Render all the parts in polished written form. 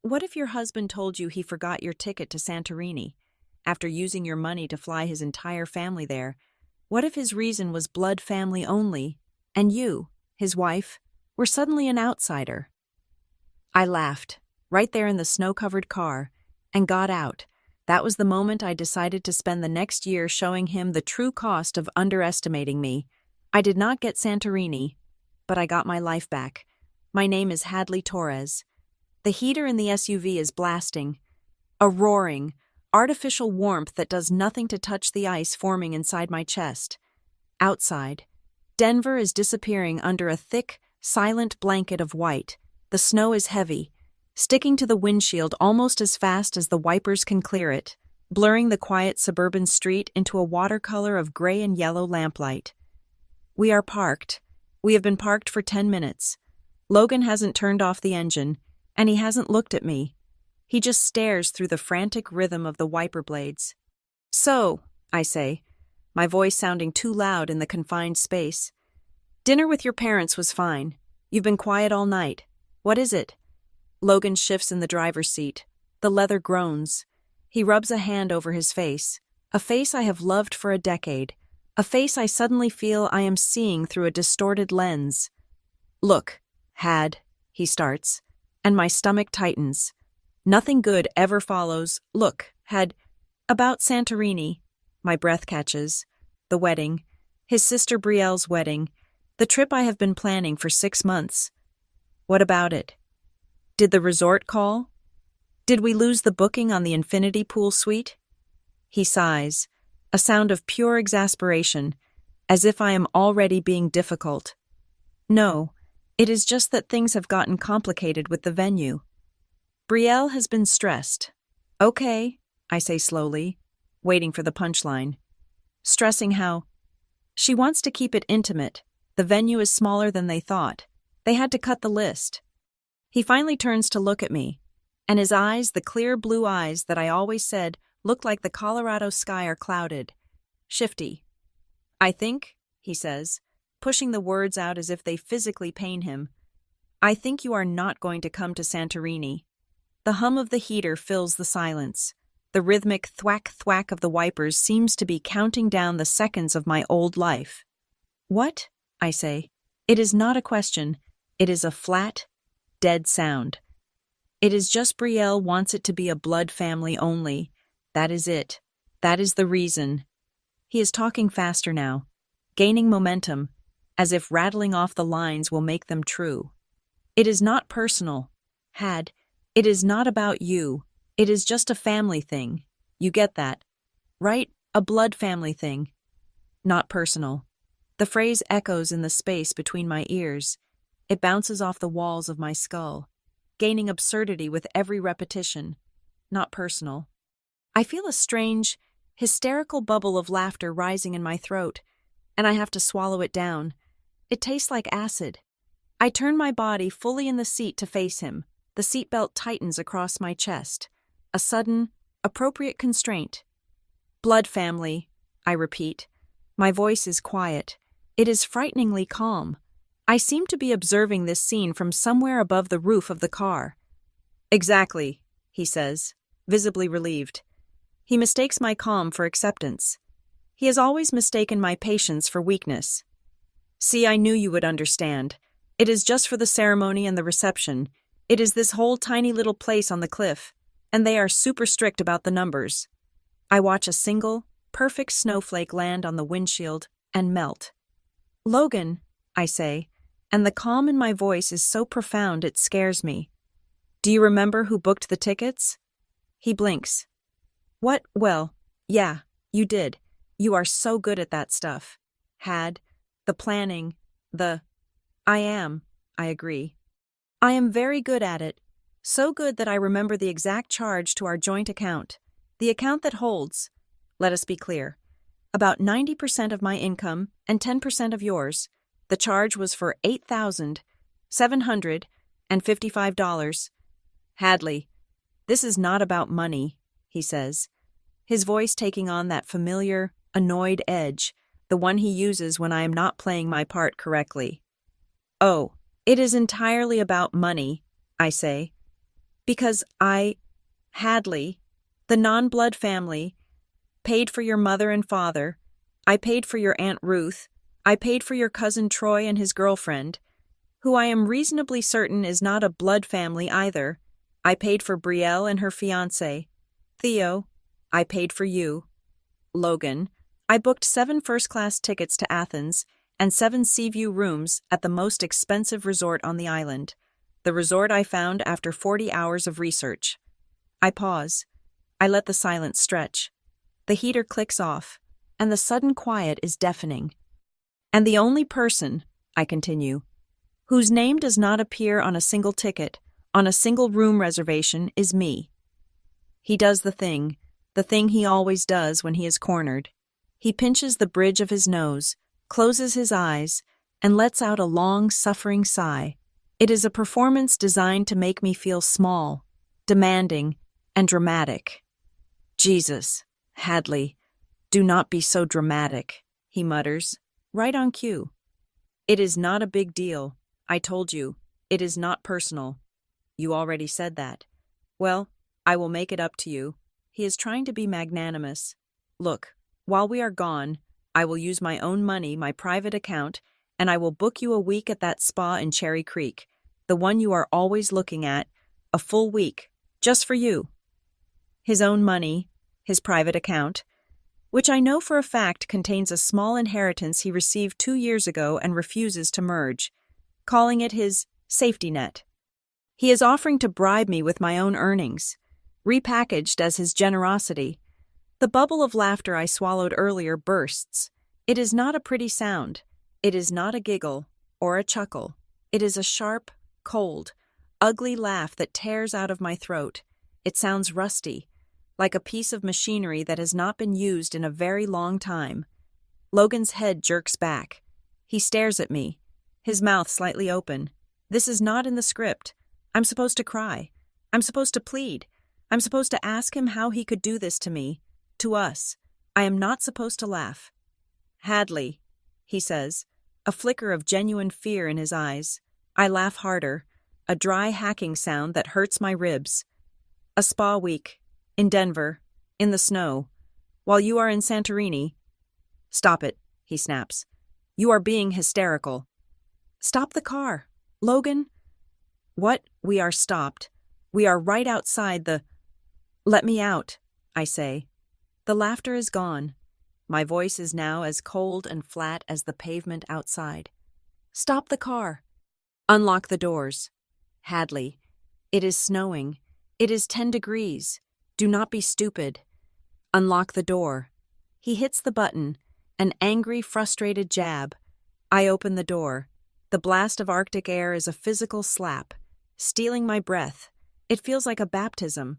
What if your husband told you he forgot your ticket to Santorini after using your money to fly his entire family there? What if his reason was blood family only, and you, his wife, were suddenly an outsider? I laughed, right there in the snow-covered car, and got out. That was the moment I decided to spend the next year showing him the true cost of underestimating me. I did not get Santorini, but I got my life back. My name is Hadley Torres. The heater in the SUV is blasting. A roaring, artificial warmth that does nothing to touch the ice forming inside my chest. Outside, Denver is disappearing under a thick, silent blanket of white. The snow is heavy, sticking to the windshield almost as fast as the wipers can clear it, blurring the quiet suburban street into a watercolor of gray and yellow lamplight. We are parked. We have been parked for 10 minutes. Logan hasn't turned off the engine, and he hasn't looked at me. He just stares through the frantic rhythm of the wiper blades. "So," I say, my voice sounding too loud in the confined space. "Dinner with your parents was fine. You've been quiet all night. What is it?" Logan shifts in the driver's seat. The leather groans. He rubs a hand over his face, a face I have loved for a decade, a face I suddenly feel I am seeing through a distorted lens. "Look, Had," he starts, and my stomach tightens. Nothing good ever follows. "Look, Had, about Santorini." My breath catches. The wedding. His sister Brielle's wedding. The trip I have been planning for 6 months. What about it? Did the resort call? Did we lose the booking on the infinity pool suite? He sighs, a sound of pure exasperation, as if I am already being difficult. No, it is just that things have gotten complicated with the venue. Brielle has been stressed. "Okay," I say slowly, waiting for the punchline. Stressing how? She wants to keep it intimate. The venue is smaller than they thought. They had to cut the list. He finally turns to look at me, and his eyes, the clear blue eyes that I always said look like the Colorado sky, are clouded. Shifty. "I think," he says, pushing the words out as if they physically pain him, "I think you are not going to come to Santorini." The hum of the heater fills the silence. The rhythmic thwack-thwack of the wipers seems to be counting down the seconds of my old life. "What?" I say. It is not a question. It is a flat, dead sound. It is just Brielle wants it to be a blood family only. That is it. That is the reason. He is talking faster now, gaining momentum, as if rattling off the lines will make them true. "It is not personal. Had, it is not about you. It is just a family thing. You get that, right? A blood family thing. Not personal." The phrase echoes in the space between my ears. It bounces off the walls of my skull, gaining absurdity with every repetition. Not personal. I feel a strange, hysterical bubble of laughter rising in my throat, and I have to swallow it down. It tastes like acid. I turn my body fully in the seat to face him. The seatbelt tightens across my chest. A sudden, appropriate constraint. "Blood family," I repeat. My voice is quiet. It is frighteningly calm. I seem to be observing this scene from somewhere above the roof of the car. "Exactly," he says, visibly relieved. He mistakes my calm for acceptance. He has always mistaken my patience for weakness. "See, I knew you would understand. It is just for the ceremony and the reception. It is this whole tiny little place on the cliff, and they are super strict about the numbers." I watch a single, perfect snowflake land on the windshield and melt. "Logan," I say, and the calm in my voice is so profound it scares me. "Do you remember who booked the tickets?" He blinks. "What? Well, yeah, you did. You are so good at that stuff. Had, the planning, I am," I agree. "I am very good at it. So good that I remember the exact charge to our joint account. The account that holds, let us be clear, about 90% of my income and 10% of yours. The charge was for $8,755. "Hadley, this is not about money," he says, his voice taking on that familiar, annoyed edge, the one he uses when I am not playing my part correctly. "Oh, it is entirely about money," I say. Because Hadley, the non-blood family, paid for your mother and father. I paid for your Aunt Ruth. I paid for your cousin Troy and his girlfriend, who I am reasonably certain is not a blood family either. I paid for Brielle and her fiancé. Theo, I paid for you. Logan, I booked 7 first-class tickets to Athens and 7 Seaview rooms at the most expensive resort on the island, the resort I found after 40 hours of research. I pause. I let the silence stretch. The heater clicks off, and the sudden quiet is deafening. And the only person, I continue, whose name does not appear on a single ticket, on a single room reservation, is me. He does the thing he always does when he is cornered. He pinches the bridge of his nose, closes his eyes, and lets out a long, suffering sigh. It is a performance designed to make me feel small, demanding, and dramatic. Jesus, Hadley, do not be so dramatic, he mutters, right on cue. It is not a big deal. I told you, it is not personal. You already said that. Well, I will make it up to you. He is trying to be magnanimous. Look, while we are gone, I will use my own money, my private account, and I will book you a week at that spa in Cherry Creek, the one you are always looking at, a full week, just for you. His own money, his private account, which I know for a fact contains a small inheritance he received 2 years ago and refuses to merge, calling it his safety net. He is offering to bribe me with my own earnings, repackaged as his generosity. The bubble of laughter I swallowed earlier bursts. It is not a pretty sound. It is not a giggle or a chuckle. It is a sharp, cold, ugly laugh that tears out of my throat. It sounds rusty, like a piece of machinery that has not been used in a very long time. Logan's head jerks back. He stares at me, his mouth slightly open. This is not in the script. I'm supposed to cry. I'm supposed to plead. I'm supposed to ask him how he could do this to me, to us. I am not supposed to laugh. Hadley, he says, a flicker of genuine fear in his eyes. I laugh harder, a dry hacking sound that hurts my ribs. A spa week, in Denver, in the snow, while you are in Santorini. Stop it, he snaps. You are being hysterical. Stop the car, Logan. What? We are stopped. We are right outside the... Let me out, I say. The laughter is gone. My voice is now as cold and flat as the pavement outside. Stop the car. Unlock the doors. Hadley, it is snowing. It is 10 degrees. Do not be stupid. Unlock the door. He hits the button, an angry, frustrated jab. I open the door. The blast of Arctic air is a physical slap, stealing my breath. It feels like a baptism.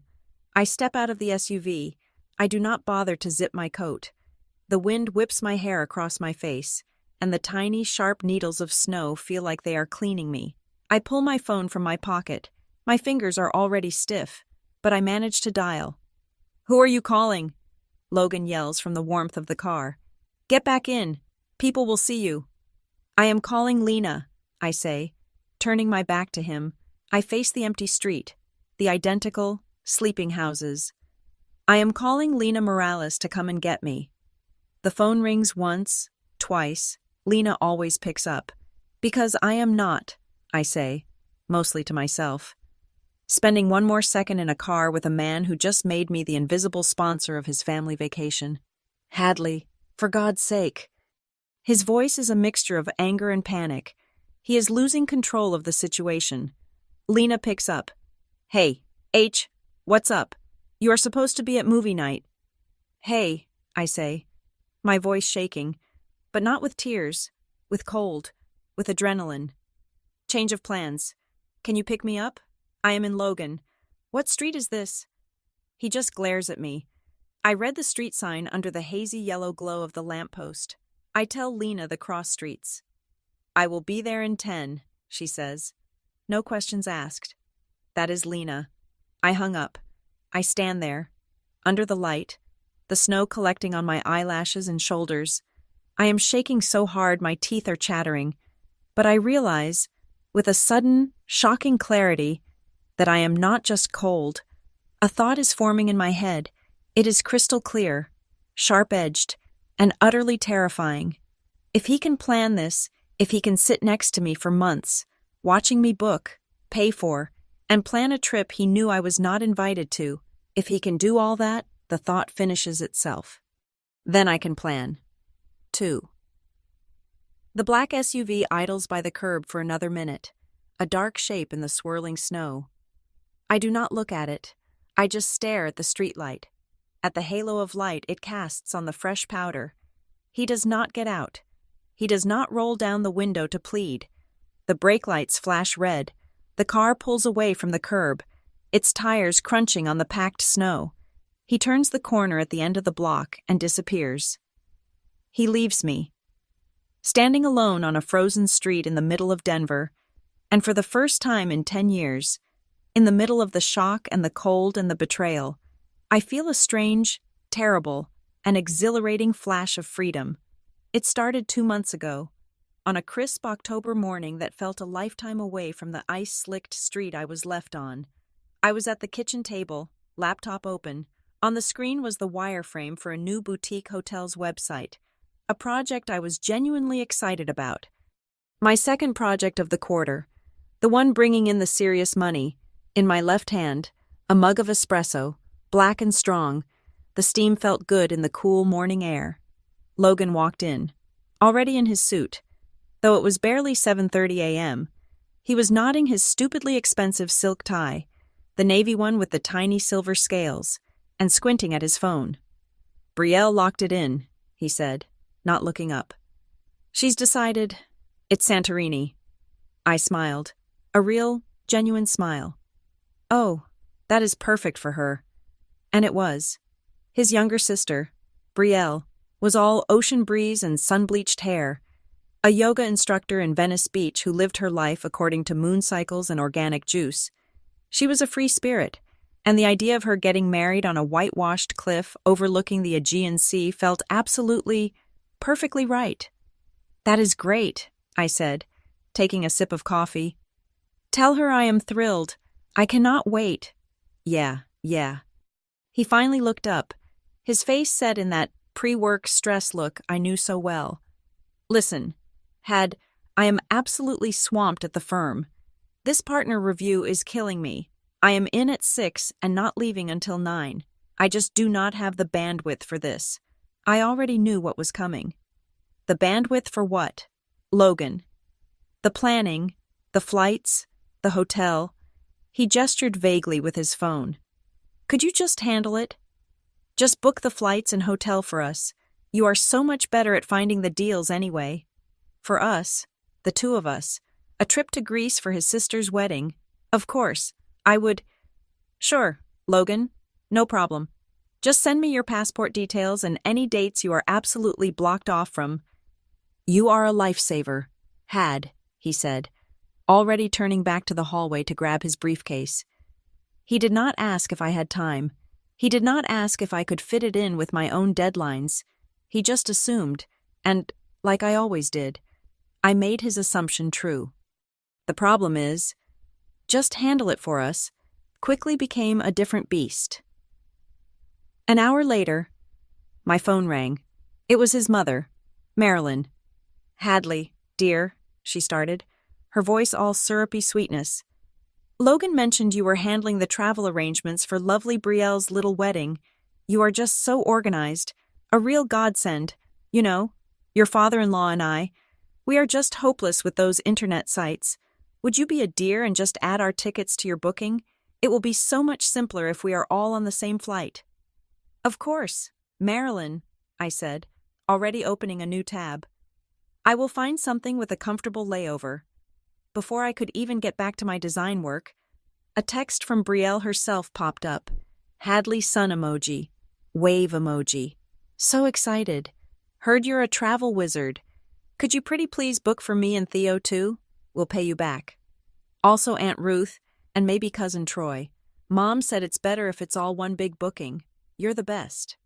I step out of the SUV. I do not bother to zip my coat. The wind whips my hair across my face, and the tiny, sharp needles of snow feel like they are cleaning me. I pull my phone from my pocket. My fingers are already stiff, but I manage to dial. Who are you calling? Logan yells from the warmth of the car. Get back in. People will see you. I am calling Lena, I say. Turning my back to him, I face the empty street, the identical, sleeping houses. I am calling Lena Morales to come and get me. The phone rings once, twice. Lena always picks up. Because I am not, I say, mostly to myself, spending one more second in a car with a man who just made me the invisible sponsor of his family vacation. Hadley, for God's sake. His voice is a mixture of anger and panic. He is losing control of the situation. Lena picks up. Hey, H, what's up? You are supposed to be at movie night. Hey, I say, my voice shaking, but not with tears, with cold, with adrenaline. Change of plans. Can you pick me up? I am in Logan. What street is this? He just glares at me. I read the street sign under the hazy yellow glow of the lamppost. I tell Lena the cross streets. I will be there in 10, she says. No questions asked. That is Lena. I hung up. I stand there, under the light, the snow collecting on my eyelashes and shoulders. I am shaking so hard my teeth are chattering, but I realize, with a sudden, shocking clarity, that I am not just cold. A thought is forming in my head. It is crystal clear, sharp-edged, and utterly terrifying. If he can plan this, if he can sit next to me for months, watching me book, pay for, and plan a trip he knew I was not invited to, if he can do all that, the thought finishes itself. Then I can plan. 2. The black SUV idles by the curb for another minute, a dark shape in the swirling snow. I do not look at it. I just stare at the streetlight, at the halo of light it casts on the fresh powder. He does not get out. He does not roll down the window to plead. The brake lights flash red. The car pulls away from the curb, its tires crunching on the packed snow. He turns the corner at the end of the block and disappears. He leaves me, standing alone on a frozen street in the middle of Denver, and for the first time in 10 years, in the middle of the shock and the cold and the betrayal, I feel a strange, terrible, and exhilarating flash of freedom. It started 2 months ago, on a crisp October morning that felt a lifetime away from the ice-slicked street I was left on. I was at the kitchen table, laptop open. On the screen was the wireframe for a new boutique hotel's website, a project I was genuinely excited about. My second project of the quarter, the one bringing in the serious money. In my left hand, a mug of espresso, black and strong. The steam felt good in the cool morning air. Logan walked in, already in his suit. Though it was barely 7:30 a.m., he was knotting his stupidly expensive silk tie, the navy one with the tiny silver scales, and squinting at his phone. "Brielle locked it in," he said, not looking up. "She's decided. It's Santorini." I smiled, a real, genuine smile. "Oh, that is perfect for her." And it was. His younger sister, Brielle, was all ocean breeze and sun-bleached hair, a yoga instructor in Venice Beach who lived her life according to moon cycles and organic juice. She was a free spirit, and the idea of her getting married on a whitewashed cliff overlooking the Aegean Sea felt absolutely, perfectly right. "That is great," I said, taking a sip of coffee. "Tell her I am thrilled. I cannot wait." Yeah. He finally looked up, his face set in that pre-work stress look I knew so well. "Listen, I am absolutely swamped at the firm. This partner review is killing me. I am in at 6 and not leaving until 9. I just do not have the bandwidth for this." I already knew what was coming. The bandwidth for what? Logan. The planning, the flights, the hotel. He gestured vaguely with his phone. "Could you just handle it? Just book the flights and hotel for us. You are so much better at finding the deals anyway. For us, the two of us, a trip to Greece for his sister's wedding. Of course, I would—" "Sure, Logan, no problem. Just send me your passport details and any dates you are absolutely blocked off from." "You are a lifesaver, he said, already turning back to the hallway to grab his briefcase. He did not ask if I had time. He did not ask if I could fit it in with my own deadlines. He just assumed, and, like I always did, I made his assumption true. The problem is, "Just handle it for us," quickly became a different beast. An hour later, my phone rang. It was his mother, Marilyn. "Hadley, dear," she started, her voice all syrupy sweetness. "Logan mentioned you were handling the travel arrangements for lovely Brielle's little wedding. You are just so organized. A real godsend. You know, your father-in-law and I. We are just hopeless with those internet sites. Would you be a dear and just add our tickets to your booking? It will be so much simpler if we are all on the same flight." "Of course, Marilyn," I said, already opening a new tab. "I will find something with a comfortable layover." Before I could even get back to my design work, a text from Brielle herself popped up. Hadley sun emoji, wave emoji. So excited. "Heard you're a travel wizard. Could you pretty please book for me and Theo too? We'll pay you back. Also Aunt Ruth, and maybe Cousin Troy. Mom said it's better if it's all one big booking. You're the best."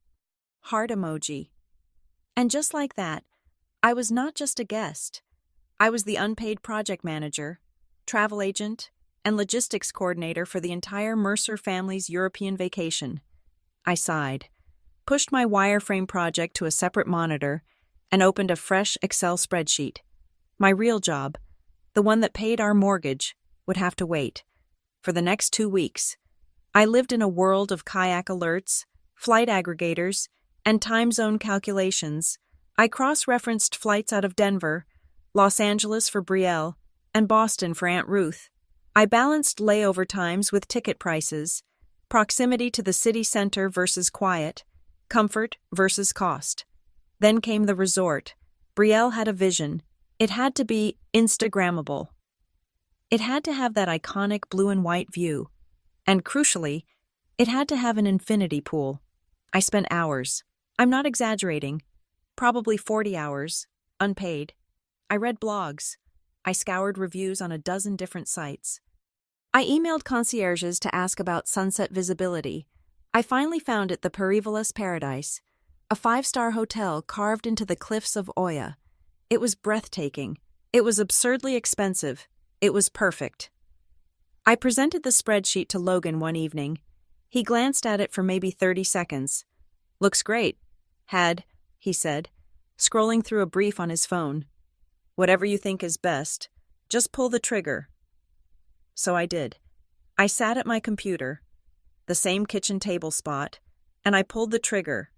Heart emoji. And just like that, I was not just a guest. I was the unpaid project manager, travel agent, and logistics coordinator for the entire Mercer family's European vacation. I sighed, pushed my wireframe project to a separate monitor, and opened a fresh Excel spreadsheet. My real job, the one that paid our mortgage, would have to wait. For the next 2 weeks, I lived in a world of kayak alerts, flight aggregators, and time zone calculations. I cross-referenced flights out of Denver, Los Angeles for Betrayal, and Boston for Aunt Ruth. I balanced layover times with ticket prices, proximity to the city center versus quiet, comfort versus cost. Then came the resort. Betrayal had a vision. It had to be Instagrammable. It had to have that iconic blue and white view. And crucially, it had to have an infinity pool. I spent hours. I'm not exaggerating. Probably 40 hours, unpaid. I read blogs. I scoured reviews on a dozen different sites. I emailed concierges to ask about sunset visibility. I finally found it the Perivolos Paradise, a 5-star hotel carved into the cliffs of Oya. It was breathtaking. It was absurdly expensive. It was perfect. I presented the spreadsheet to Logan one evening. He glanced at it for maybe 30 seconds. "Looks great, Had," he said, scrolling through a brief on his phone. "Whatever you think is best, just pull the trigger." So I did. I sat at my computer, the same kitchen table spot, and I pulled the trigger.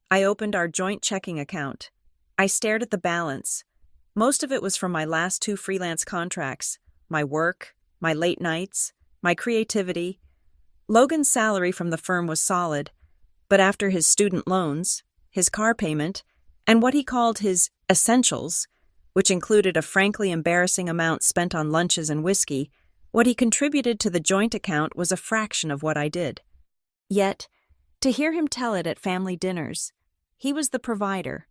I opened our joint checking account. I stared at the balance. Most of it was from my last 2 freelance contracts, my work, my late nights, my creativity. Logan's salary from the firm was solid, but after his student loans, his car payment, and what he called his essentials, which included a frankly embarrassing amount spent on lunches and whiskey, what he contributed to the joint account was a fraction of what I did. Yet, to hear him tell it at family dinners, he was the provider.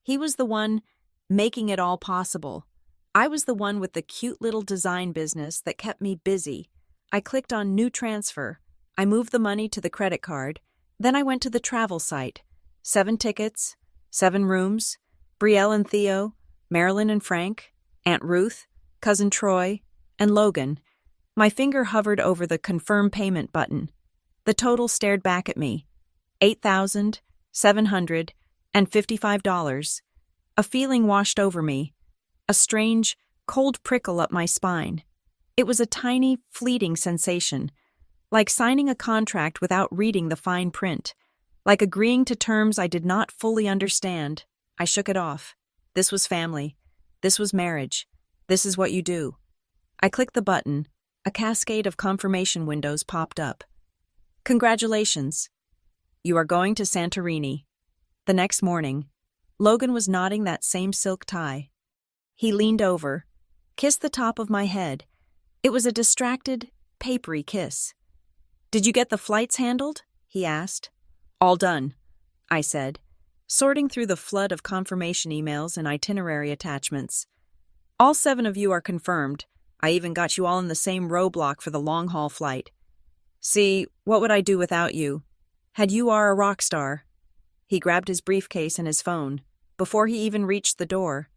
He was the one making it all possible. I was the one with the cute little design business that kept me busy. I clicked on New Transfer. I moved the money to the credit card. Then I went to the travel site. 7 tickets, 7 rooms, Brielle and Theo, Marilyn and Frank, Aunt Ruth, Cousin Troy, and Logan. My finger hovered over the Confirm Payment button. The total stared back at me. $8,755. A feeling washed over me. A strange, cold prickle up my spine. It was a tiny, fleeting sensation, like signing a contract without reading the fine print, like agreeing to terms I did not fully understand. I shook it off. This was family. This was marriage. This is what you do. I clicked the button. A cascade of confirmation windows popped up. "Congratulations. You are going to Santorini." The next morning, Logan was knotting that same silk tie. He leaned over, kissed the top of my head. It was a distracted, papery kiss. "Did you get the flights handled?" he asked. "All done," I said, sorting through the flood of confirmation emails and itinerary attachments. "All 7 of you are confirmed. I even got you all in the same row block for the long-haul flight. See, what would I do without you? You are a rock star." He grabbed his briefcase and his phone, before he even reached the door.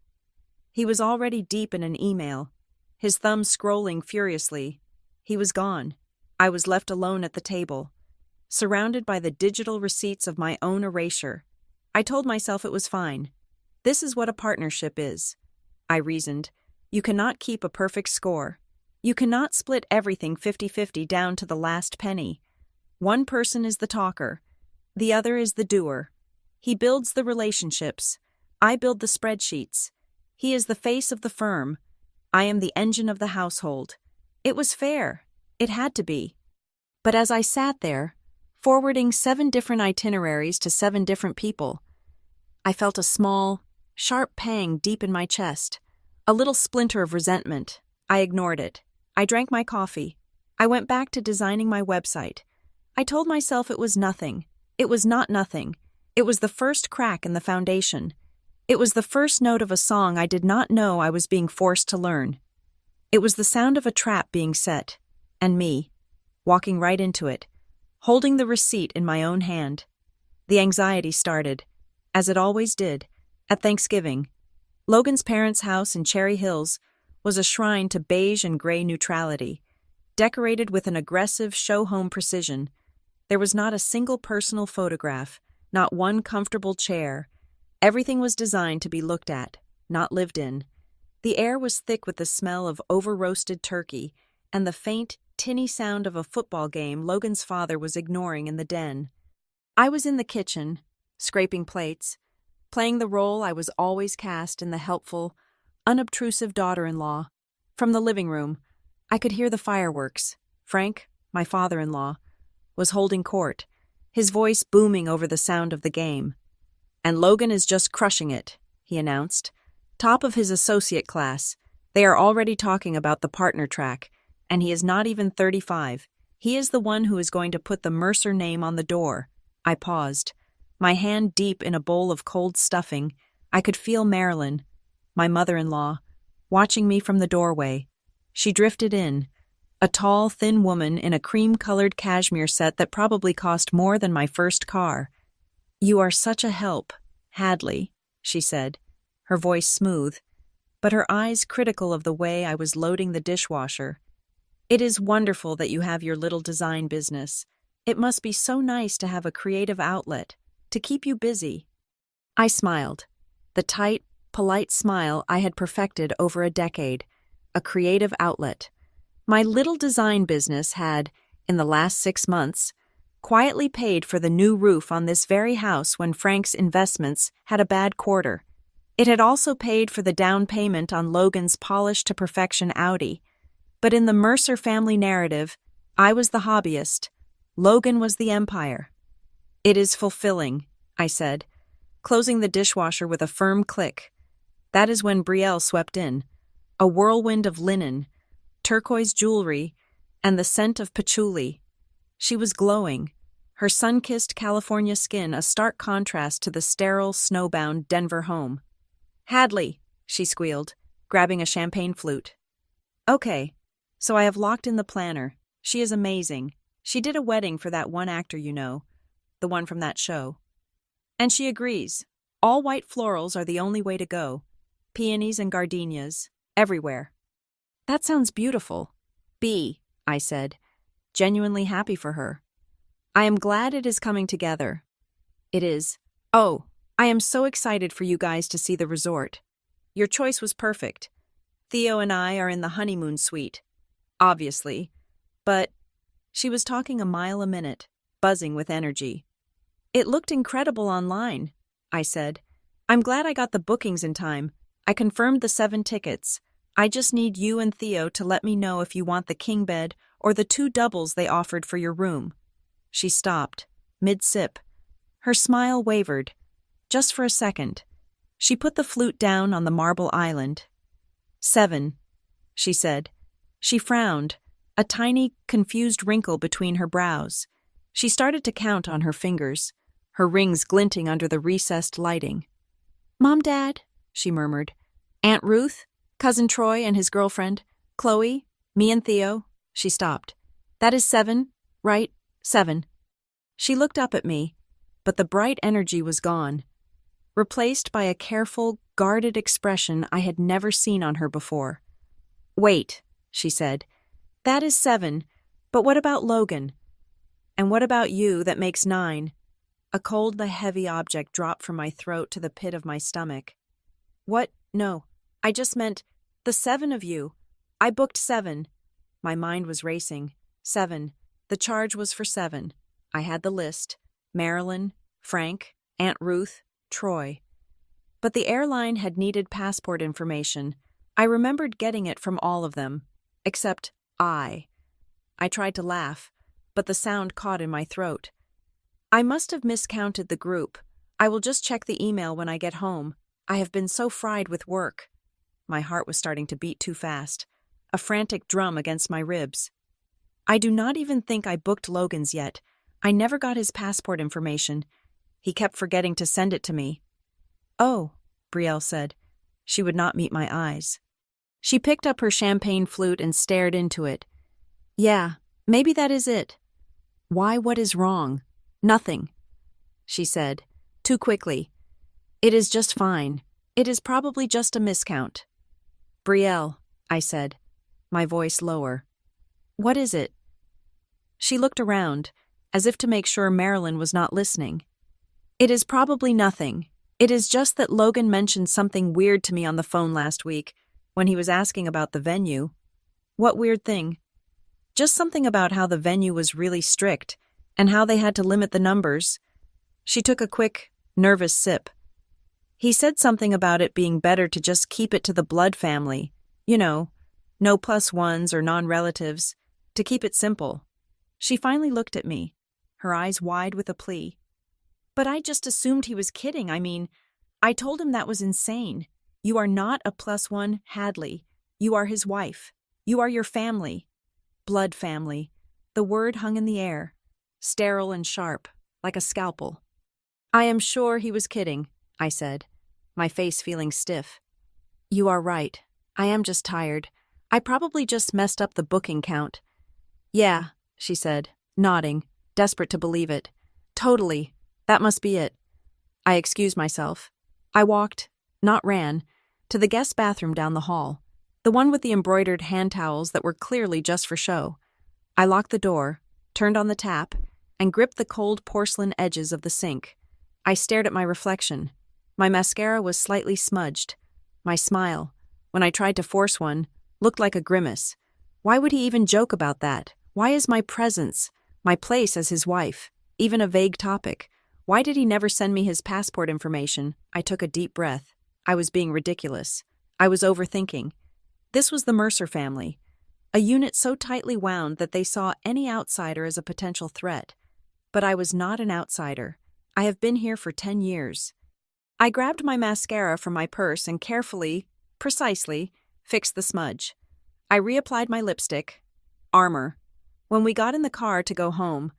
He was already deep in an email, his thumb scrolling furiously. He was gone. I was left alone at the table, surrounded by the digital receipts of my own erasure. I told myself it was fine. This is what a partnership is. I reasoned. You cannot keep a perfect score. You cannot split everything 50-50 down to the last penny. One person is the talker. The other is the doer. He builds the relationships. I build the spreadsheets. He is the face of the firm. I am the engine of the household. It was fair. It had to be. But as I sat there, forwarding 7 different itineraries to 7 different people, I felt a small, sharp pang deep in my chest, a little splinter of resentment. I ignored it. I drank my coffee. I went back to designing my website. I told myself it was nothing. It was not nothing. It was the first crack in the foundation. It was the first note of a song I did not know I was being forced to learn. It was the sound of a trap being set, and me, walking right into it, holding the receipt in my own hand. The anxiety started, as it always did, at Thanksgiving. Logan's parents' house in Cherry Hills was a shrine to beige and gray neutrality. decorated with an aggressive show-home precision. There was not a single personal photograph, not one comfortable chair. Everything was designed to be looked at, not lived in. The air was thick with the smell of over-roasted turkey and the faint, tinny sound of a football game Logan's father was ignoring in the den. I was in the kitchen, scraping plates, playing the role I was always cast in the helpful, unobtrusive daughter-in-law. From the living room, I could hear the fireworks. Frank, my father-in-law, was holding court, his voice booming over the sound of the game. "And Logan is just crushing it," he announced. "Top of his associate class. They are already talking about the partner track, and he is not even 35. He is the one who is going to put the Mercer name on the door." I paused, my hand deep in a bowl of cold stuffing. I could feel Marilyn, my mother-in-law, watching me from the doorway. She drifted in, a tall, thin woman in a cream-colored cashmere set that probably cost more than my first car. "You are such a help, Hadley," she said, her voice smooth, but her eyes critical of the way I was loading the dishwasher. "It is wonderful that you have your little design business. It must be so nice to have a creative outlet, to keep you busy." I smiled, the tight, polite smile I had perfected over a decade, a creative outlet. My little design business had, in the last 6 months, quietly paid for the new roof on this very house when Frank's investments had a bad quarter. It had also paid for the down payment on Logan's polished-to-perfection Audi. But in the Mercer family narrative, I was the hobbyist. Logan was the empire. "It is fulfilling," I said, closing the dishwasher with a firm click. That is when Betrayal swept in, a whirlwind of linen, turquoise jewelry, and the scent of patchouli. She was glowing, her sun-kissed California skin a stark contrast to the sterile, snowbound Denver home. "Hadley," she squealed, grabbing a champagne flute. "Okay, so I have locked in the planner. She is amazing. She did a wedding for that one actor you know, the one from that show. And she agrees. All white florals are the only way to go. Peonies and gardenias, everywhere." "That sounds beautiful." I said, genuinely happy for her. "I am glad it is coming together." "It is. Oh, I am so excited for you guys to see the resort. Your choice was perfect. Theo and I are in the honeymoon suite. Obviously. But..." She was talking a mile a minute, buzzing with energy. "It looked incredible online," I said. "I'm glad I got the bookings in time. I confirmed the 7 tickets. I just need you and Theo to let me know if you want the king bed or the 2 doubles they offered for your room." She stopped, mid-sip. Her smile wavered. Just for a second. She put the flute down on the marble island. 7, she said. She frowned, a tiny, confused wrinkle between her brows. She started to count on her fingers, her rings glinting under the recessed lighting. "Mom, Dad," she murmured. "Aunt Ruth, Cousin Troy and his girlfriend, Chloe, me and Theo." She stopped. "That is 7, right? 7. She looked up at me, but the bright energy was gone, replaced by a careful, guarded expression I had never seen on her before. "Wait," she said. "That is 7, but what about Logan? And what about you that makes 9? A cold, heavy object dropped from my throat to the pit of my stomach. "What? No, I just meant the 7 of you. I booked 7. My mind was racing. 7. The charge was for 7. I had the list. Marilyn, Frank, Aunt Ruth, Troy. But the airline had needed passport information. I remembered getting it from all of them, except I. I tried to laugh, but the sound caught in my throat. "I must have miscounted the group. I will just check the email when I get home. I have been so fried with work." My heart was starting to beat too fast, a frantic drum against my ribs. "I do not even think I booked Logan's yet. I never got his passport information. He kept forgetting to send it to me." "Oh," Betrayal said. She would not meet my eyes. She picked up her champagne flute and stared into it. "Yeah, maybe that is it." "Why, what is wrong?" "Nothing," she said, too quickly. "It is just fine. It is probably just a miscount." "Betrayal," I said, my voice lower. What is it? She looked around, as if to make sure Marilyn was not listening. It is probably nothing. It is just that Logan mentioned something weird to me on the phone last week when he was asking about the venue. What weird thing? Just something about how the venue was really strict and how they had to limit the numbers. She took a quick, nervous sip. He said something about it being better to just keep it to the blood family. You know, no plus ones or non-relatives, to keep it simple. She finally looked at me, her eyes wide with a plea. But I just assumed he was kidding. I told him that was insane. You are not a plus one, Hadley. You are his wife. You are your family. Blood family. The word hung in the air, sterile and sharp, like a scalpel. I am sure he was kidding, I said, my face feeling stiff. You are right. I am just tired. I probably just messed up the booking count. Yeah, she said, nodding, desperate to believe it. Totally. That must be it. I excused myself. I walked, not ran, to the guest bathroom down the hall, the one with the embroidered hand towels that were clearly just for show. I locked the door, turned on the tap, and gripped the cold porcelain edges of the sink. I stared at my reflection. My mascara was slightly smudged. My smile, when I tried to force one, looked like a grimace. Why would he even joke about that? Why is my presence, my place as his wife, even a vague topic? Why did he never send me his passport information? I took a deep breath. I was being ridiculous. I was overthinking. This was the Mercer family, a unit so tightly wound that they saw any outsider as a potential threat. But I was not an outsider. I have been here for 10 years. I grabbed my mascara from my purse and carefully, precisely, fixed the smudge. I reapplied my lipstick. Armor. When we got in the car to go home,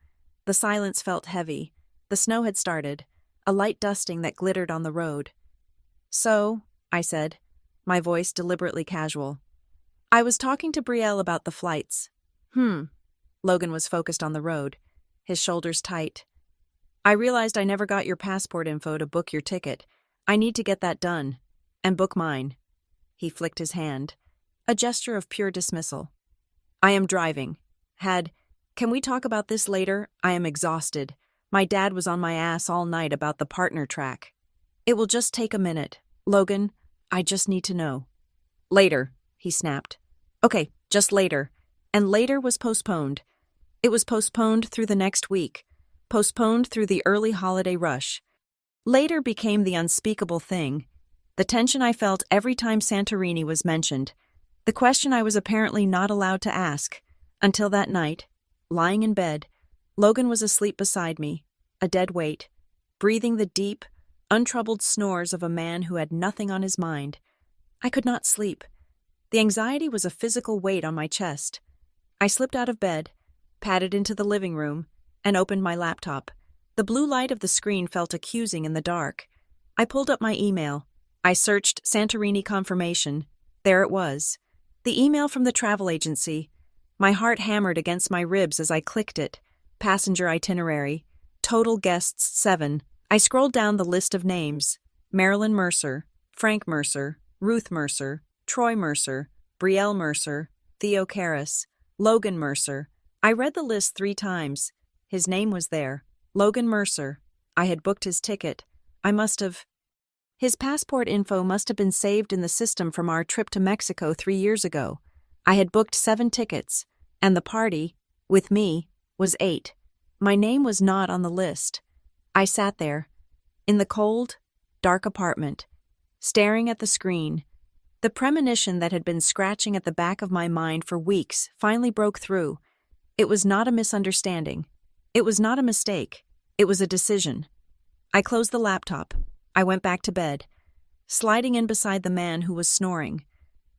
the silence felt heavy. The snow had started, a light dusting that glittered on the road. So, I said, my voice deliberately casual. I was talking to Betrayal about the flights. Logan was focused on the road, his shoulders tight. I realized I never got your passport info to book your ticket. I need to get that done. And book mine. He flicked his hand, a gesture of pure dismissal. I am driving. Can we talk about this later? I am exhausted. My dad was on my ass all night about the partner track. It will just take a minute. Logan, I just need to know. Later, he snapped. Okay, just later. And later was postponed. It was postponed through the next week. Postponed through the early holiday rush. Later became the unspeakable thing. The tension I felt every time Santorini was mentioned. The question I was apparently not allowed to ask. Until that night, lying in bed, Logan was asleep beside me, a dead weight, breathing the deep, untroubled snores of a man who had nothing on his mind. I could not sleep. The anxiety was a physical weight on my chest. I slipped out of bed, padded into the living room, and opened my laptop. The blue light of the screen felt accusing in the dark. I pulled up my email. I searched Santorini confirmation. There it was. The email from the travel agency. My heart hammered against my ribs as I clicked it. Passenger itinerary. Total guests 7. I scrolled down the list of names. Marilyn Mercer, Frank Mercer, Ruth Mercer, Troy Mercer, Brielle Mercer, Theo Karras, Logan Mercer. I read the list 3 times. His name was there. Logan Mercer. I had booked his ticket. His passport info must have been saved in the system from our trip to Mexico 3 years ago. I had booked 7 tickets, and the party, with me, was 8. My name was not on the list. I sat there, in the cold, dark apartment, staring at the screen. The premonition that had been scratching at the back of my mind for weeks finally broke through. It was not a misunderstanding. It was not a mistake. It was a decision. I closed the laptop. I went back to bed, sliding in beside the man who was snoring,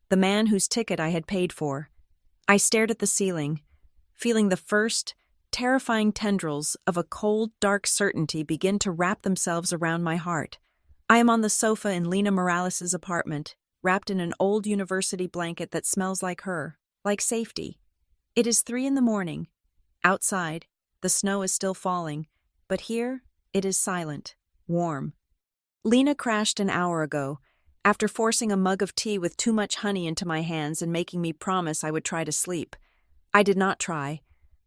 the man whose ticket I had paid for. I stared at the ceiling, feeling the first, terrifying tendrils of a cold, dark certainty begin to wrap themselves around my heart. I am on the sofa in Lena Morales' apartment, wrapped in an old university blanket that smells like her, like safety. It is 3 a.m. Outside, the snow is still falling, but here, it is silent, warm. Lena crashed an hour ago, after forcing a mug of tea with too much honey into my hands and making me promise I would try to sleep. I did not try.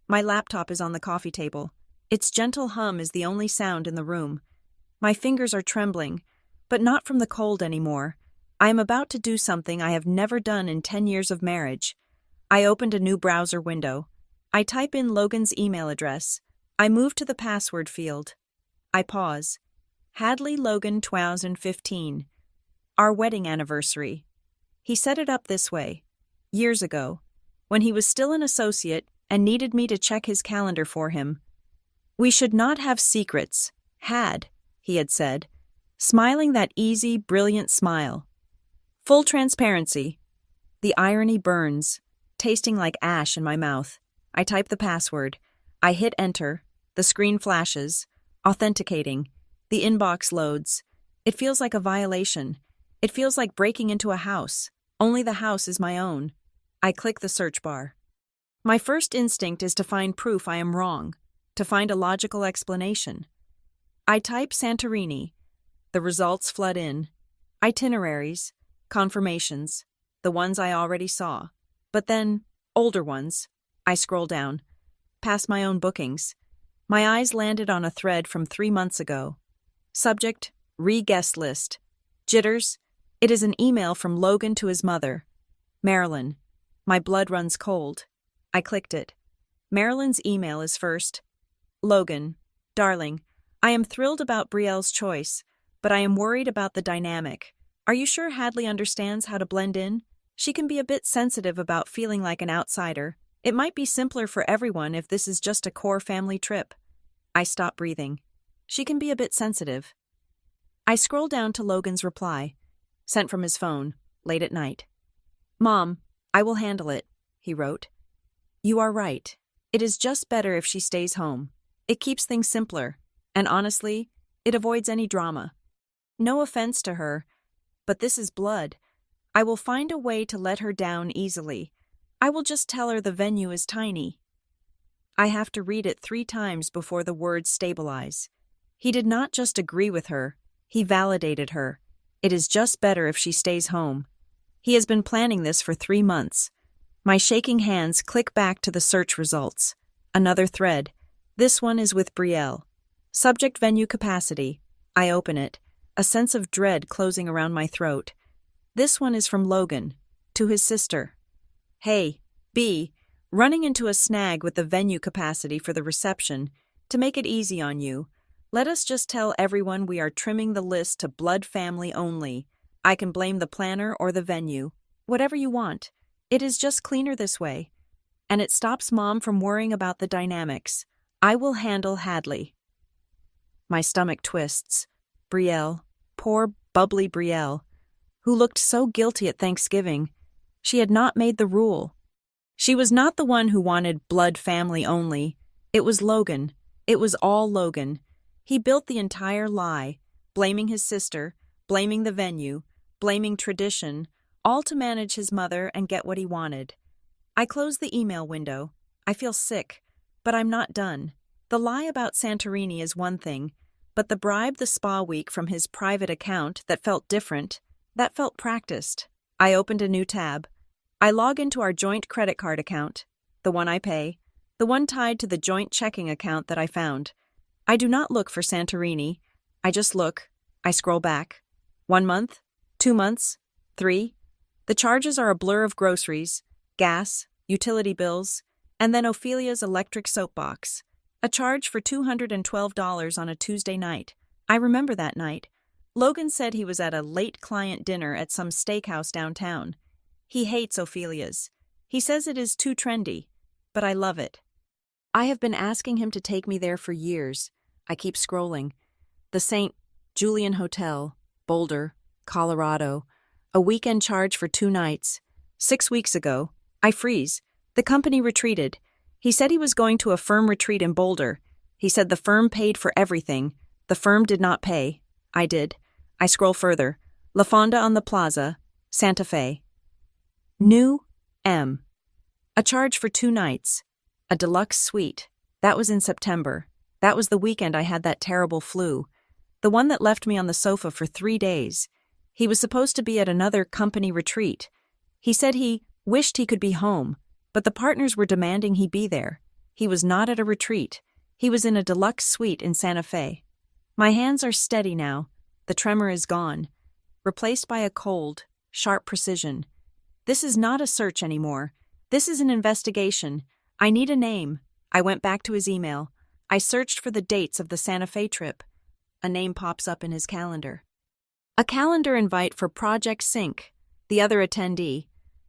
My laptop is on the coffee table. Its gentle hum is the only sound in the room. My fingers are trembling, but not from the cold anymore. I am about to do something I have never done in 10 years of marriage. I opened a new browser window. I type in Logan's email address. I move to the password field. I pause. Hadley Logan 2015. Our wedding anniversary. He set it up this way. Years ago, when he was still an associate and needed me to check his calendar for him. We should not have secrets. He had said, smiling that easy, brilliant smile. Full transparency. The irony burns, tasting like ash in my mouth. I type the password. I hit enter. The screen flashes. Authenticating. The inbox loads. It feels like a violation. It feels like breaking into a house. Only the house is my own. I click the search bar. My first instinct is to find proof I am wrong, to find a logical explanation. I type Santorini. The results flood in. Itineraries, confirmations, the ones I already saw. But then, older ones. I scroll down, past my own bookings. My eyes landed on a thread from 3 months ago. Subject, re-guest list. Jitters. It is an email from Logan to his mother. Marilyn. My blood runs cold. I clicked it. Marilyn's email is first. Logan. Darling, I am thrilled about Brielle's choice, but I am worried about the dynamic. Are you sure Hadley understands how to blend in? She can be a bit sensitive about feeling like an outsider. It might be simpler for everyone if this is just a core family trip. I stop breathing. She can be a bit sensitive. I scroll down to Logan's reply, sent from his phone, late at night. Mom, I will handle it, he wrote. You are right. It is just better if she stays home. It keeps things simpler, and honestly, it avoids any drama. No offense to her, but this is blood. I will find a way to let her down easily. I will just tell her the venue is tiny. I have to read it 3 times before the words stabilize. He did not just agree with her, he validated her. It is just better if she stays home. He has been planning this for 3 months. My shaking hands click back to the search results. Another thread. This one is with Brielle. Subject venue capacity. I open it, a sense of dread closing around my throat. This one is from Logan, to his sister. Hey, B, running into a snag with the venue capacity for the reception. To make it easy on you, let us just tell everyone we are trimming the list to blood family only. I can blame the planner or the venue. Whatever you want. It is just cleaner this way. And it stops Mom from worrying about the dynamics. I will handle Hadley. My stomach twists. Brielle, poor bubbly Brielle, who looked so guilty at Thanksgiving. She had not made the rule. She was not the one who wanted blood family only. It was Logan. It was all Logan. He built the entire lie, blaming his sister, blaming the venue, blaming tradition, all to manage his mother and get what he wanted. I close the email window. I feel sick, but I'm not done. The lie about Santorini is one thing, but the bribe the spa week from his private account that felt different, that felt practiced. I opened a new tab. I log into our joint credit card account, the one I pay, the one tied to the joint checking account that I found. I do not look for Santorini. I just look. I scroll back. 1 month, 2 months, 3. The charges are a blur of groceries, gas, utility bills, and then Ophelia's electric soapbox. A charge for $212 on a Tuesday night. I remember that night. Logan said he was at a late client dinner at some steakhouse downtown. He hates Ophelia's. He says it is too trendy, but I love it. I have been asking him to take me there for years. I keep scrolling. The St. Julian Hotel, Boulder, Colorado. A weekend charge for 2 nights. 6 weeks ago. I freeze. The company retreated. He said he was going to a firm retreat in Boulder. He said the firm paid for everything. The firm did not pay. I did. I scroll further. La Fonda on the Plaza, Santa Fe. New M. A charge for 2 nights. A deluxe suite. That was in September. That was the weekend I had that terrible flu. The one that left me on the sofa for 3 days. He was supposed to be at another company retreat. He said he wished he could be home. but the partners were demanding he be there. He was not at a retreat. He was in a deluxe suite in Santa Fe. My hands are steady now. The tremor is gone, replaced by a cold, sharp precision. This is not a search anymore. This is an investigation. I need a name. I went back to his email. I searched for the dates of the Santa Fe trip. A name pops up in his calendar. A calendar invite for Project Sync. The other attendee.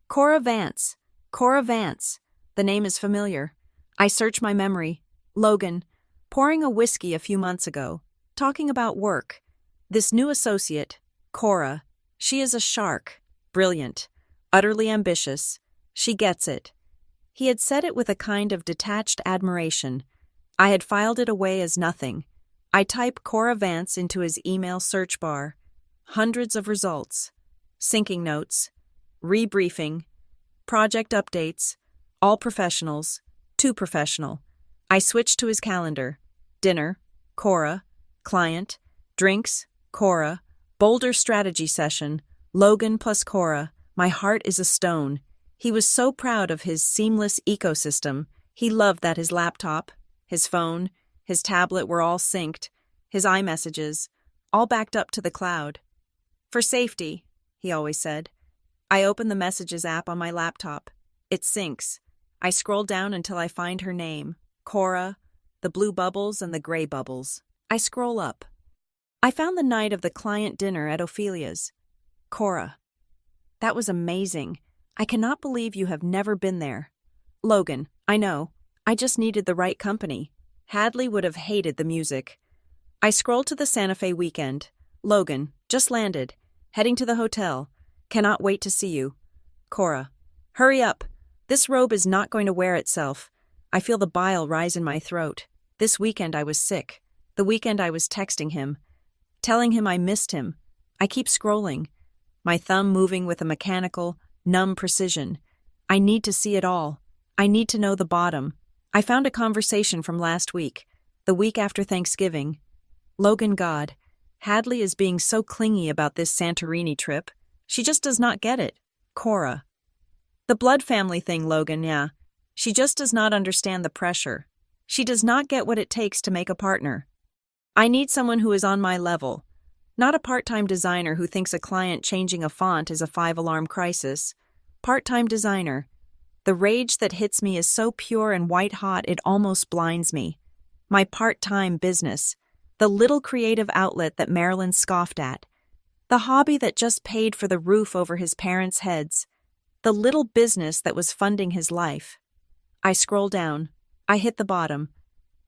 Cora Vance. Cora Vance. The name is familiar. I search my memory. Logan. Pouring a whiskey a few months ago. Talking about work. This new associate, Cora. She is a shark. Brilliant. Utterly ambitious. She gets it. He had said it with a kind of detached admiration. I had filed it away as nothing. I type Cora Vance into his email search bar. Hundreds of results. Syncing notes. Rebriefing. Project updates. All professionals. Too professional. I switched to his calendar. Dinner. Cora. Client. Drinks. Cora. Boulder strategy session. Logan plus Cora. My heart is a stone. He was so proud of his seamless ecosystem. He loved that his laptop, his phone, his tablet were all synced, his iMessages, all backed up to the cloud. For safety, he always said. I open the Messages app on my laptop. It syncs. I scroll down until I find her name, Cora, the blue bubbles and the gray bubbles. I scroll up. I found the night of the client dinner at Ophelia's. Cora. That was amazing. I cannot believe you have never been there. Logan, I know. I just needed the right company. Hadley would have hated the music. I scrolled to the Santa Fe weekend. Logan, just landed. Heading to the hotel. Cannot wait to see you. Cora, hurry up. This robe is not going to wear itself. I feel the bile rise in my throat. This weekend I was sick. The weekend I was texting him. Telling him I missed him. I keep scrolling. My thumb moving with a mechanical, numb precision. I need to see it all. I need to know the bottom. I found a conversation from last week, the week after Thanksgiving. Logan, God, Hadley is being so clingy about this Santorini trip. She just does not get it. Cora. The blood family thing, Logan, yeah. She just does not understand the pressure. She does not get what it takes to make a partner. I need someone who is on my level. Not a part-time designer who thinks a client changing a font is a 5-alarm crisis. Part-time designer. The rage that hits me is so pure and white-hot it almost blinds me. My part-time business. The little creative outlet that Marilyn scoffed at. The hobby that just paid for the roof over his parents' heads. The little business that was funding his life. I scroll down. I hit the bottom.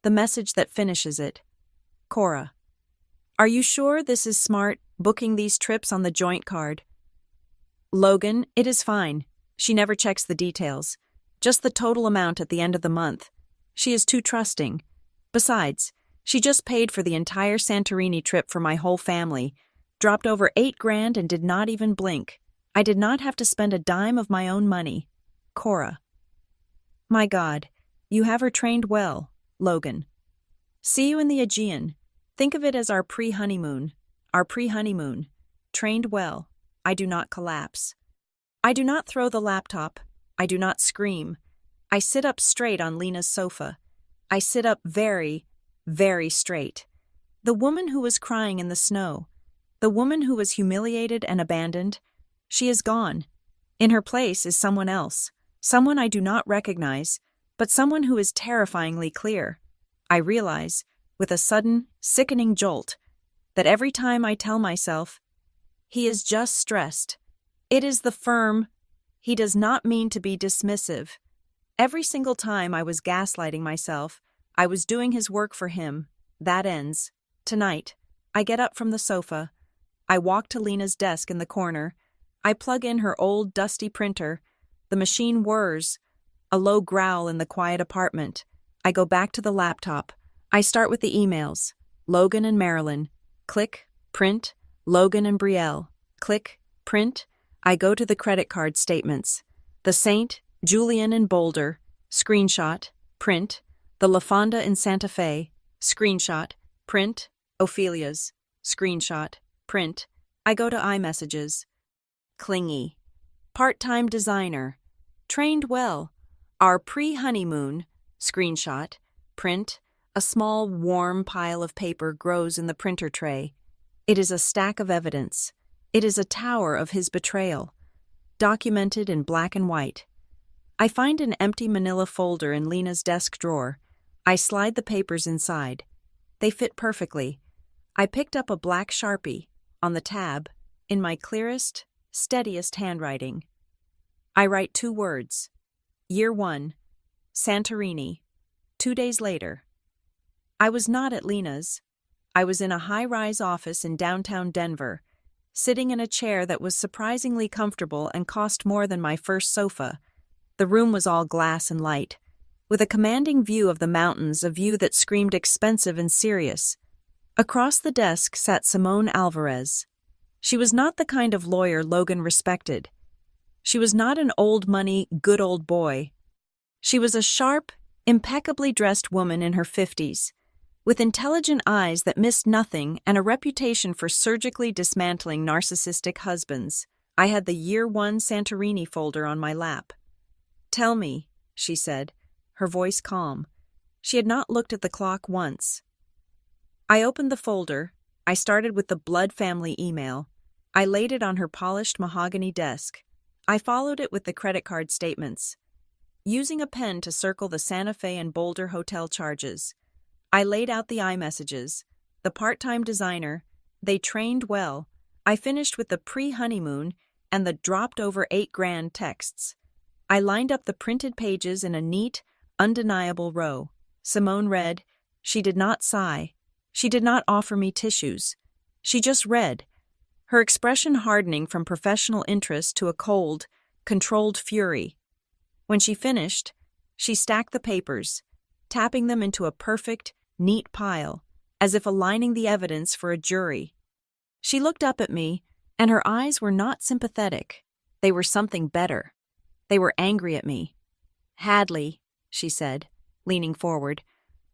The message that finishes it. Cora. Are you sure this is smart, booking these trips on the joint card? Logan, it is fine. She never checks the details. Just the total amount at the end of the month. She is too trusting. Besides, she just paid for the entire Santorini trip for my whole family, dropped over $8,000 and did not even blink. I did not have to spend a dime of my own money. Cora. My God, you have her trained well, Logan. See you in the Aegean. Think of it as our pre-honeymoon. Our pre-honeymoon. Trained well. I do not collapse. I do not throw the laptop. I do not scream. I sit up straight on Lena's sofa. I sit up very, very straight. The woman who was crying in the snow. The woman who was humiliated and abandoned. She is gone. In her place is someone else. Someone I do not recognize, but someone who is terrifyingly clear. I realize, with a sudden, sickening jolt, that every time I tell myself, he is just stressed. It is the firm. He does not mean to be dismissive. Every single time I was gaslighting myself, I was doing his work for him. That ends. Tonight, I get up from the sofa. I walk to Lena's desk in the corner. I plug in her old, dusty printer. The machine whirs. A low growl in the quiet apartment. I go back to the laptop. I start with the emails. Logan and Marilyn. Click, print. Logan and Brielle. Click, print. I go to the credit card statements. The Saint, Julian in Boulder. Screenshot, print. The La Fonda in Santa Fe. Screenshot, print. Ophelia's. Screenshot, print. I go to iMessages. Clingy. Part-time designer. Trained well. Our pre-honeymoon, screenshot, print, a small, warm pile of paper grows in the printer tray. It is a stack of evidence. It is a tower of his betrayal, documented in black and white. I find an empty manila folder in Lena's desk drawer. I slide the papers inside. They fit perfectly. I picked up a black Sharpie, on the tab, in my clearest, steadiest handwriting. I write 2 words. Year 1, Santorini. 2 days later. I was not at Lena's. I was in a high-rise office in downtown Denver, sitting in a chair that was surprisingly comfortable and cost more than my first sofa. The room was all glass and light, with a commanding view of the mountains, a view that screamed expensive and serious. Across the desk sat Simone Alvarez. She was not the kind of lawyer Logan respected. She was not an old-money, good old boy. She was a sharp, impeccably dressed woman in her 50s, with intelligent eyes that missed nothing and a reputation for surgically dismantling narcissistic husbands. I had the Year 1 Santorini folder on my lap. "Tell me," she said, her voice calm. She had not looked at the clock once. I opened the folder. I started with the Blood family email. I laid it on her polished mahogany desk. I followed it with the credit card statements, using a pen to circle the Santa Fe and Boulder hotel charges. I laid out the iMessages, the part-time designer. They trained well. I finished with the pre-honeymoon and the dropped-over $8,000 texts. I lined up the printed pages in a neat, undeniable row. Simone read. She did not sigh. She did not offer me tissues. She just read, her expression hardening from professional interest to a cold, controlled fury. When she finished, she stacked the papers, tapping them into a perfect, neat pile, as if aligning the evidence for a jury. She looked up at me, and her eyes were not sympathetic. They were something better. They were angry at me. "Hadley," she said, leaning forward,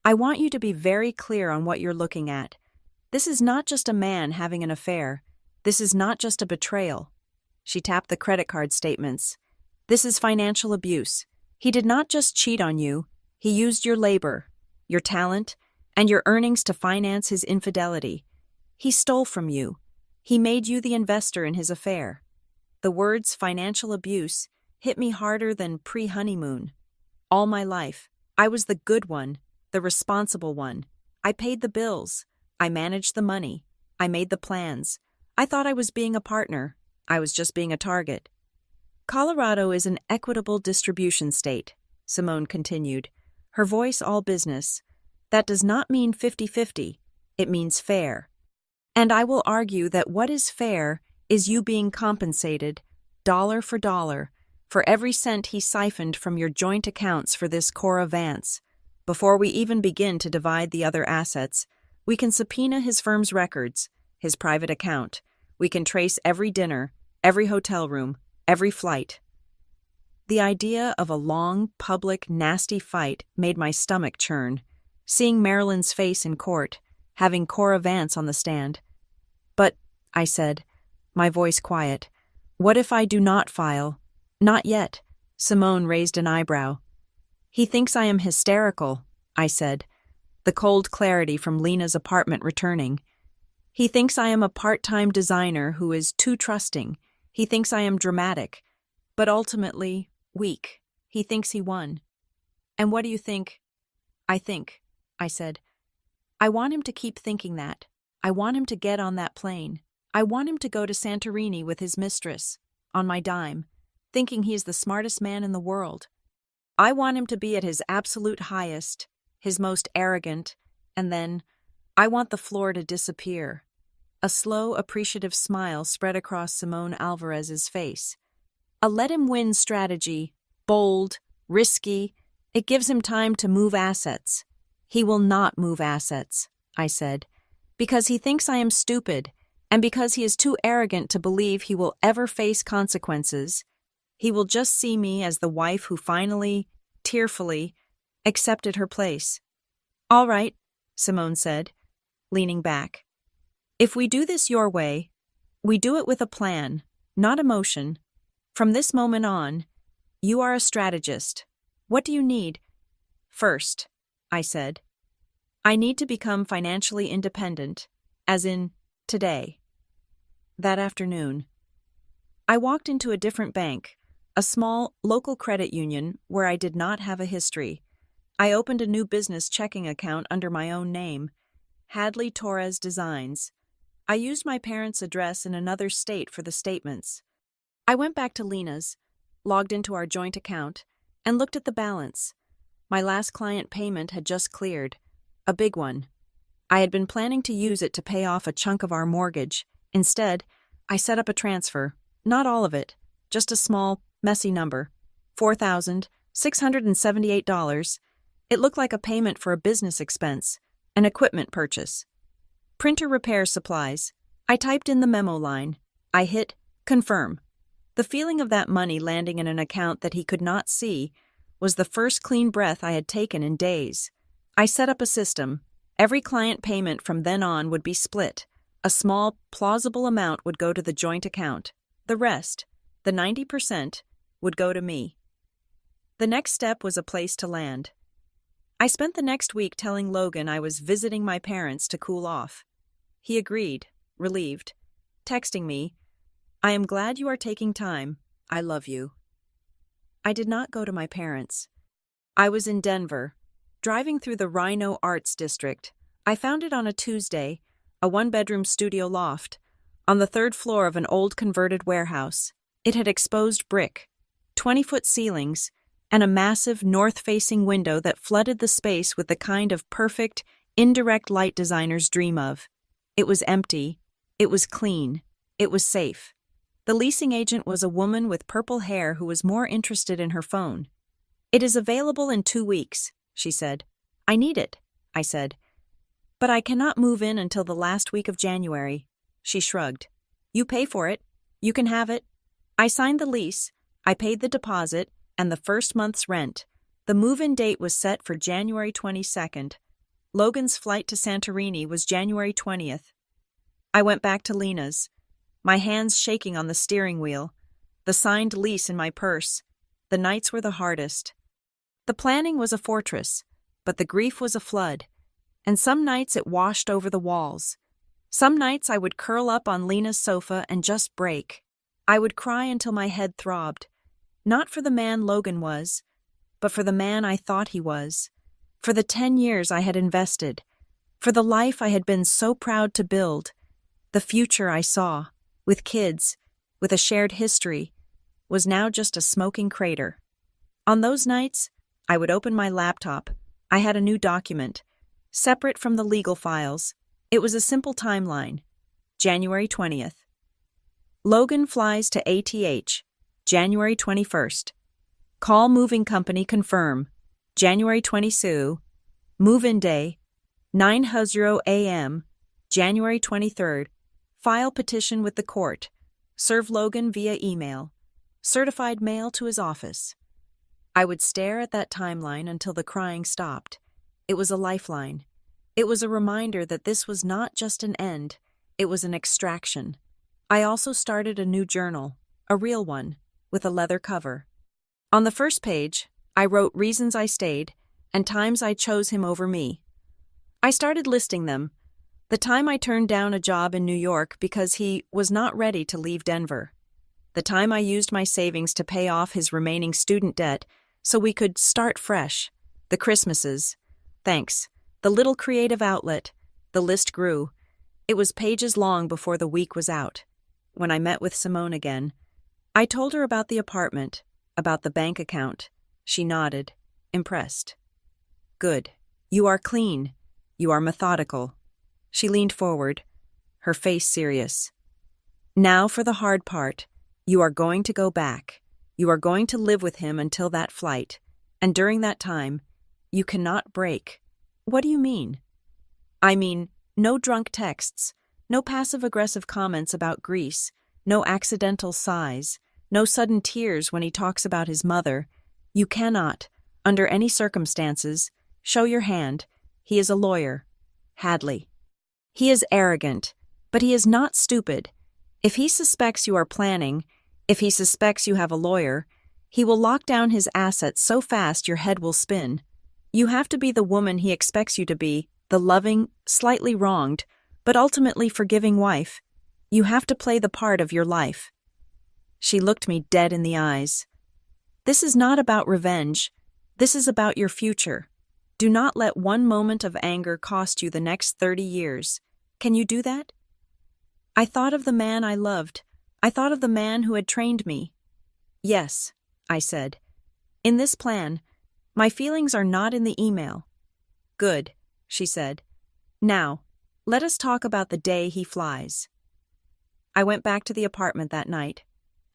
"I want you to be very clear on what you're looking at. This is not just a man having an affair. This is not just a betrayal." She tapped the credit card statements. "This is financial abuse. He did not just cheat on you. He used your labor, your talent, and your earnings to finance his infidelity. He stole from you. He made you the investor in his affair." The words financial abuse hit me harder than pre-honeymoon. All my life, I was the good one, the responsible one. I paid the bills. I managed the money. I made the plans. I thought I was being a partner. I was just being a target. "Colorado is an equitable distribution state," Simone continued, her voice all business. "That does not mean 50-50. It means fair. And I will argue that what is fair is you being compensated, dollar for dollar, for every cent he siphoned from your joint accounts for this Cora Vance. Before we even begin to divide the other assets, we can subpoena his firm's records, his private account. We can trace every dinner, every hotel room, every flight." The idea of a long, public, nasty fight made my stomach churn, seeing Marilyn's face in court, having Cora Vance on the stand. "But," I said, my voice quiet, "what if I do not file?" "Not yet." Simone raised an eyebrow. "He thinks I am hysterical," I said, the cold clarity from Lena's apartment returning. "He thinks I am a part-time designer who is too trusting. He thinks I am dramatic, but ultimately weak. He thinks he won." "And what do you think?" "I think," I said, "I want him to keep thinking that. I want him to get on that plane. I want him to go to Santorini with his mistress, on my dime, thinking he is the smartest man in the world. I want him to be at his absolute highest, his most arrogant, and then I want the floor to disappear." A slow, appreciative smile spread across Simone Alvarez's face. "A let-him-win strategy, bold, risky. It gives him time to move assets." "He will not move assets," I said, "because he thinks I am stupid, and because he is too arrogant to believe he will ever face consequences. He will just see me as the wife who finally, tearfully, accepted her place." "All right," Simone said, leaning back. "If we do this your way, we do it with a plan, not emotion. From this moment on, you are a strategist. What do you need? First, I said, I need to become financially independent, as in, today. That afternoon, I walked into a different bank, a small, local credit union where I did not have a history. I opened a new business checking account under my own name, Hadley Torres Designs. I used my parents' address in another state for the statements. I went back to Lena's, logged into our joint account, and looked at the balance. My last client payment had just cleared, a big one. I had been planning to use it to pay off a chunk of our mortgage. Instead, I set up a transfer, not all of it, just a small, messy number, $4,678. It looked like a payment for a business expense, an equipment purchase. Printer repair supplies. I typed in the memo line. I hit confirm. The feeling of that money landing in an account that he could not see was the first clean breath I had taken in days. I set up a system. Every client payment from then on would be split. A small, plausible amount would go to the joint account. The rest, the 90%, would go to me. The next step was a place to land. I spent the next week telling Logan I was visiting my parents to cool off. He agreed, relieved, texting me, I am glad you are taking time. I love you. I did not go to my parents. I was in Denver, driving through the Rhino Arts District. I found it on a Tuesday, a one-bedroom studio loft, on the third floor of an old converted warehouse. It had exposed brick, 20-foot ceilings, and a massive north-facing window that flooded the space with the kind of perfect, indirect light designers dream of. It was empty. It was clean. It was safe. The leasing agent was a woman with purple hair who was more interested in her phone. It is available in 2 weeks, she said. I need it, I said. But I cannot move in until the last week of January. She shrugged. You pay for it. You can have it. I signed the lease. I paid the deposit and the first month's rent. The move-in date was set for January 22nd. Logan's flight to Santorini was January 20th. I went back to Lena's, my hands shaking on the steering wheel, the signed lease in my purse. The nights were the hardest. The planning was a fortress, but the grief was a flood, and some nights it washed over the walls. Some nights I would curl up on Lena's sofa and just break. I would cry until my head throbbed, not for the man Logan was, but for the man I thought he was, for the 10 years I had invested, for the life I had been so proud to build. The future I saw, with kids, with a shared history, was now just a smoking crater. On those nights, I would open my laptop. I had a new document, separate from the legal files. It was a simple timeline. January 20th. Logan flies to ATH. January 21st. Call moving company confirm. January 22. Move-in day. 9:00 a.m. January 23rd. File petition with the court. Serve Logan via email. Certified mail to his office. I would stare at that timeline until the crying stopped. It was a lifeline. It was a reminder that this was not just an end, it was an extraction. I also started a new journal, a real one, with a leather cover. On the first page, I wrote reasons I stayed and times I chose him over me. I started listing them. The time I turned down a job in New York because he was not ready to leave Denver. The time I used my savings to pay off his remaining student debt so we could start fresh. The Christmases. Thanks. The little creative outlet. The list grew. It was pages long before the week was out. When I met with Simone again, I told her about the apartment, about the bank account. She nodded, impressed. Good. You are clean. You are methodical. She leaned forward, her face serious. Now for the hard part. You are going to go back. You are going to live with him until that flight. And during that time, you cannot break. What do you mean? I mean, no drunk texts, no passive-aggressive comments about Greece, no accidental sighs, no sudden tears when he talks about his mother. You cannot, under any circumstances, show your hand. He is a lawyer. Hadley. He is arrogant, but he is not stupid. If he suspects you are planning, if he suspects you have a lawyer, He will lock down his assets so fast your head will spin. You have to be the woman he expects you to be, the loving, slightly wronged, but ultimately forgiving wife. You have to play the part of your life." She looked me dead in the eyes. "This is not about revenge. This is about your future. Do not let one moment of anger cost you the next 30 years. Can you do that?" I thought of the man I loved. I thought of the man who had trained me. "Yes," I said. "In this plan, my feelings are not in the email." "Good," she said. "Now, let us talk about the day he flies." I went back to the apartment that night.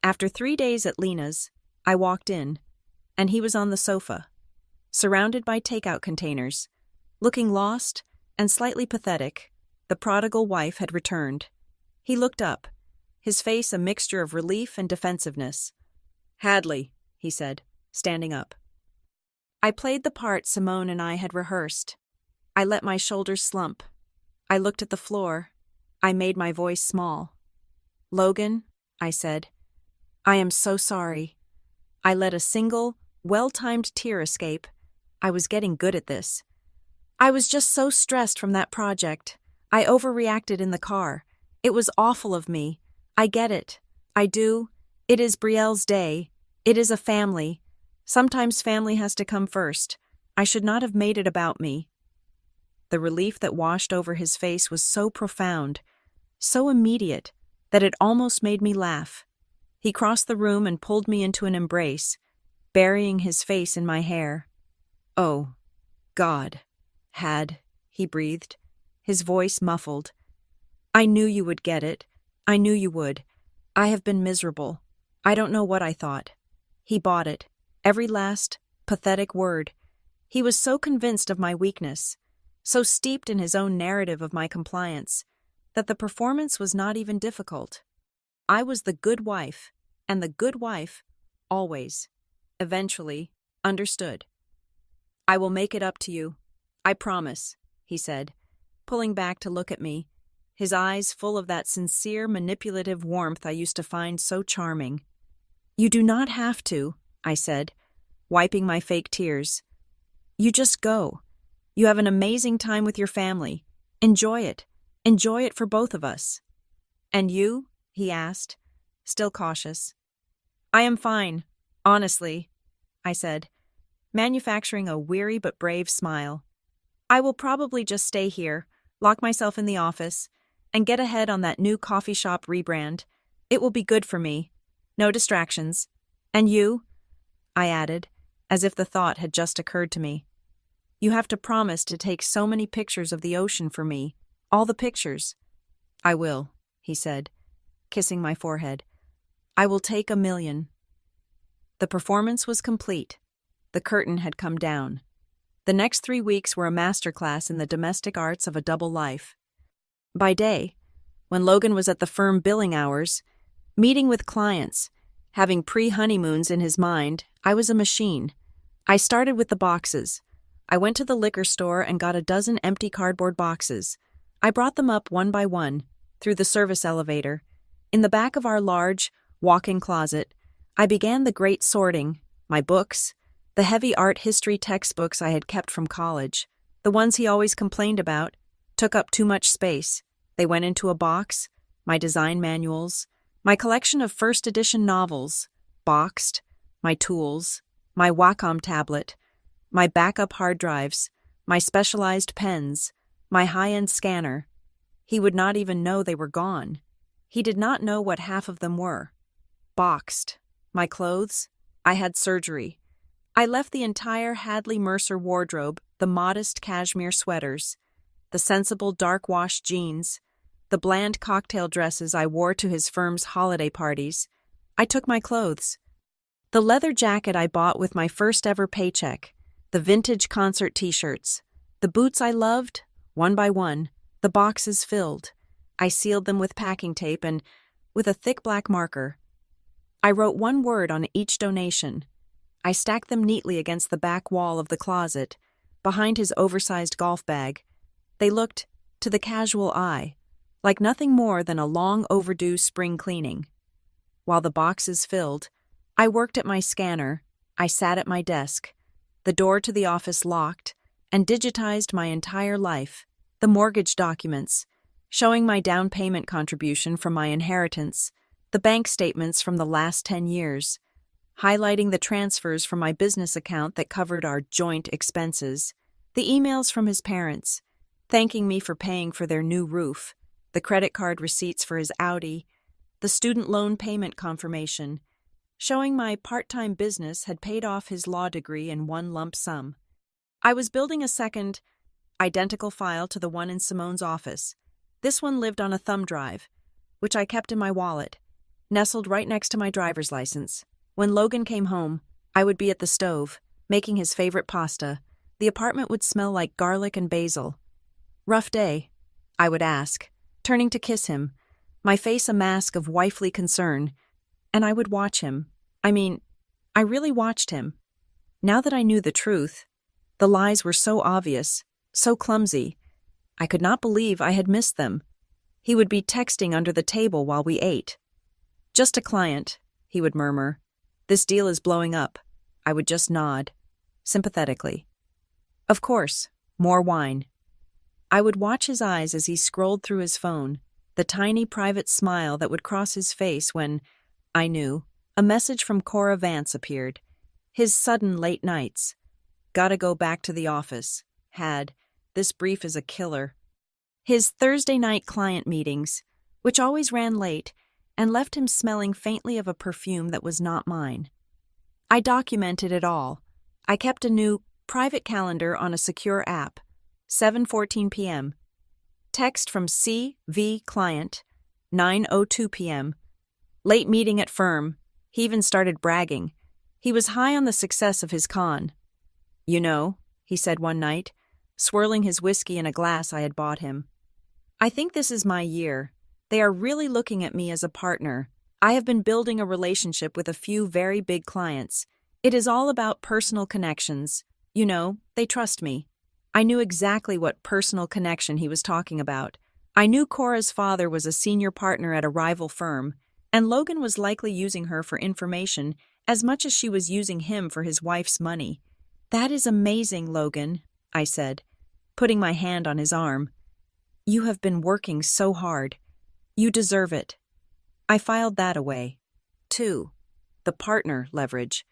After 3 days at Lena's, I walked in, and he was on the sofa, surrounded by takeout containers. Looking lost and slightly pathetic, the prodigal wife had returned. He looked up, his face a mixture of relief and defensiveness. "Hadley," he said, standing up. I played the part Simone and I had rehearsed. I let my shoulders slump. I looked at the floor. I made my voice small. "Logan," I said, "I am so sorry." I let a single, well-timed tear escape. I was getting good at this. I was just so stressed from that project. I overreacted in the car. It was awful of me. I get it. I do. It is Brielle's day. It is a family. Sometimes family has to come first. I should not have made it about me. The relief that washed over his face was so profound, so immediate, that it almost made me laugh. He crossed the room and pulled me into an embrace, burying his face in my hair. "Oh, God, he breathed, his voice muffled. "I knew you would get it. I knew you would. I have been miserable. I don't know what I thought." He bought it, every last, pathetic word. He was so convinced of my weakness, so steeped in his own narrative of my compliance, that the performance was not even difficult. I was the good wife, and the good wife, always, eventually, understood. "I will make it up to you. I promise," he said, pulling back to look at me, his eyes full of that sincere, manipulative warmth I used to find so charming. "You do not have to," I said, wiping my fake tears. "You just go. You have an amazing time with your family. Enjoy it. Enjoy it for both of us." "And you?" he asked, still cautious. "I am fine, honestly," I said, manufacturing a weary but brave smile. "I will probably just stay here, lock myself in the office, and get ahead on that new coffee shop rebrand. It will be good for me. No distractions. And you?" I added, as if the thought had just occurred to me. "You have to promise to take so many pictures of the ocean for me. All the pictures." "I will," he said, kissing my forehead. "I will take 1,000,000. The performance was complete. The curtain had come down. The next 3 weeks were a masterclass in the domestic arts of a double life. By day, when Logan was at the firm billing hours, meeting with clients, having pre-honeymoons in his mind, I was a machine. I started with the boxes. I went to the liquor store and got a dozen empty cardboard boxes. I brought them up one by one, through the service elevator. In the back of our large, walk-in closet, I began the great sorting, my books, the heavy art history textbooks I had kept from college, the ones he always complained about, took up too much space. They went into a box, my design manuals, my collection of first edition novels, boxed, my tools, my Wacom tablet, my backup hard drives, my specialized pens, my high-end scanner. He would not even know they were gone. He did not know what half of them were. Boxed. My clothes. I had surgery. I left the entire Hadley Mercer wardrobe, the modest cashmere sweaters, the sensible dark-wash jeans, the bland cocktail dresses I wore to his firm's holiday parties. I took my clothes. The leather jacket I bought with my first-ever paycheck, the vintage concert t-shirts, the boots I loved, one by one, the boxes filled. I sealed them with packing tape and, with a thick black marker, I wrote one word on each donation. I stacked them neatly against the back wall of the closet, behind his oversized golf bag. They looked, to the casual eye, like nothing more than a long overdue spring cleaning. While the boxes filled, I worked at my scanner, I sat at my desk, the door to the office locked, and digitized my entire life, the mortgage documents, showing my down payment contribution from my inheritance, the bank statements from the last 10 years, highlighting the transfers from my business account that covered our joint expenses, the emails from his parents, thanking me for paying for their new roof, the credit card receipts for his Audi, the student loan payment confirmation, showing my part-time business had paid off his law degree in one lump sum. I was building a second, identical file to the one in Simone's office. This one lived on a thumb drive, which I kept in my wallet, nestled right next to my driver's license. When Logan came home, I would be at the stove, making his favorite pasta. The apartment would smell like garlic and basil. "Rough day?" I would ask, turning to kiss him, my face a mask of wifely concern, and I would watch him. I really watched him. Now that I knew the truth, the lies were so obvious, so clumsy. I could not believe I had missed them. He would be texting under the table while we ate. "Just a client," he would murmur. "This deal is blowing up." I would just nod, sympathetically. Of course, more wine. I would watch his eyes as he scrolled through his phone, the tiny private smile that would cross his face when, I knew, a message from Cora Vance appeared. His sudden late nights. "Gotta go back to the office." This brief is a killer. His Thursday night client meetings, which always ran late and left him smelling faintly of a perfume that was not mine. I documented it all. I kept a new private calendar on a secure app. 7:14 p.m. Text from CV client, 9:02 p.m. Late meeting at firm. He even started bragging. He was high on the success of his con. "You know," he said one night, swirling his whiskey in a glass I had bought him, "I think this is my year. They are really looking at me as a partner. I have been building a relationship with a few very big clients. It is all about personal connections. You know, they trust me." I knew exactly what personal connection he was talking about. I knew Cora's father was a senior partner at a rival firm, and Logan was likely using her for information as much as she was using him for his wife's money. "That is amazing, Logan," I said, putting my hand on his arm. "You have been working so hard. You deserve it." I filed that away. 2. The partner leverage.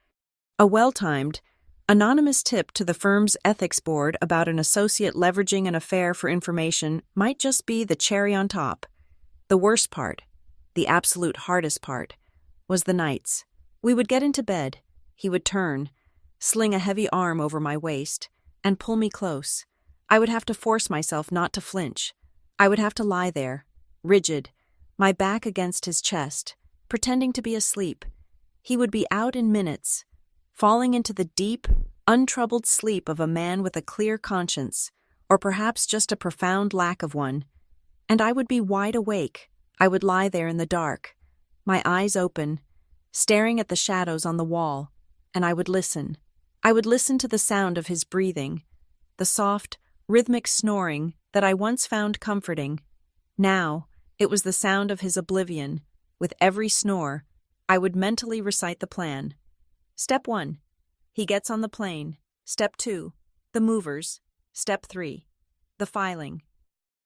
A well-timed, anonymous tip to the firm's ethics board about an associate leveraging an affair for information might just be the cherry on top. The worst part, the absolute hardest part, was the nights. We would get into bed. He would turn, sling a heavy arm over my waist, and pull me close. I would have to force myself not to flinch. I would have to lie there, rigid, my back against his chest, pretending to be asleep. He would be out in minutes, falling into the deep, untroubled sleep of a man with a clear conscience, or perhaps just a profound lack of one. And I would be wide awake. I would lie there in the dark, my eyes open, staring at the shadows on the wall, and I would listen. I would listen to the sound of his breathing, the soft, rhythmic snoring that I once found comforting. Now, it was the sound of his oblivion. With every snore, I would mentally recite the plan. Step 1. He gets on the plane. Step 2. The movers. Step 3. The filing.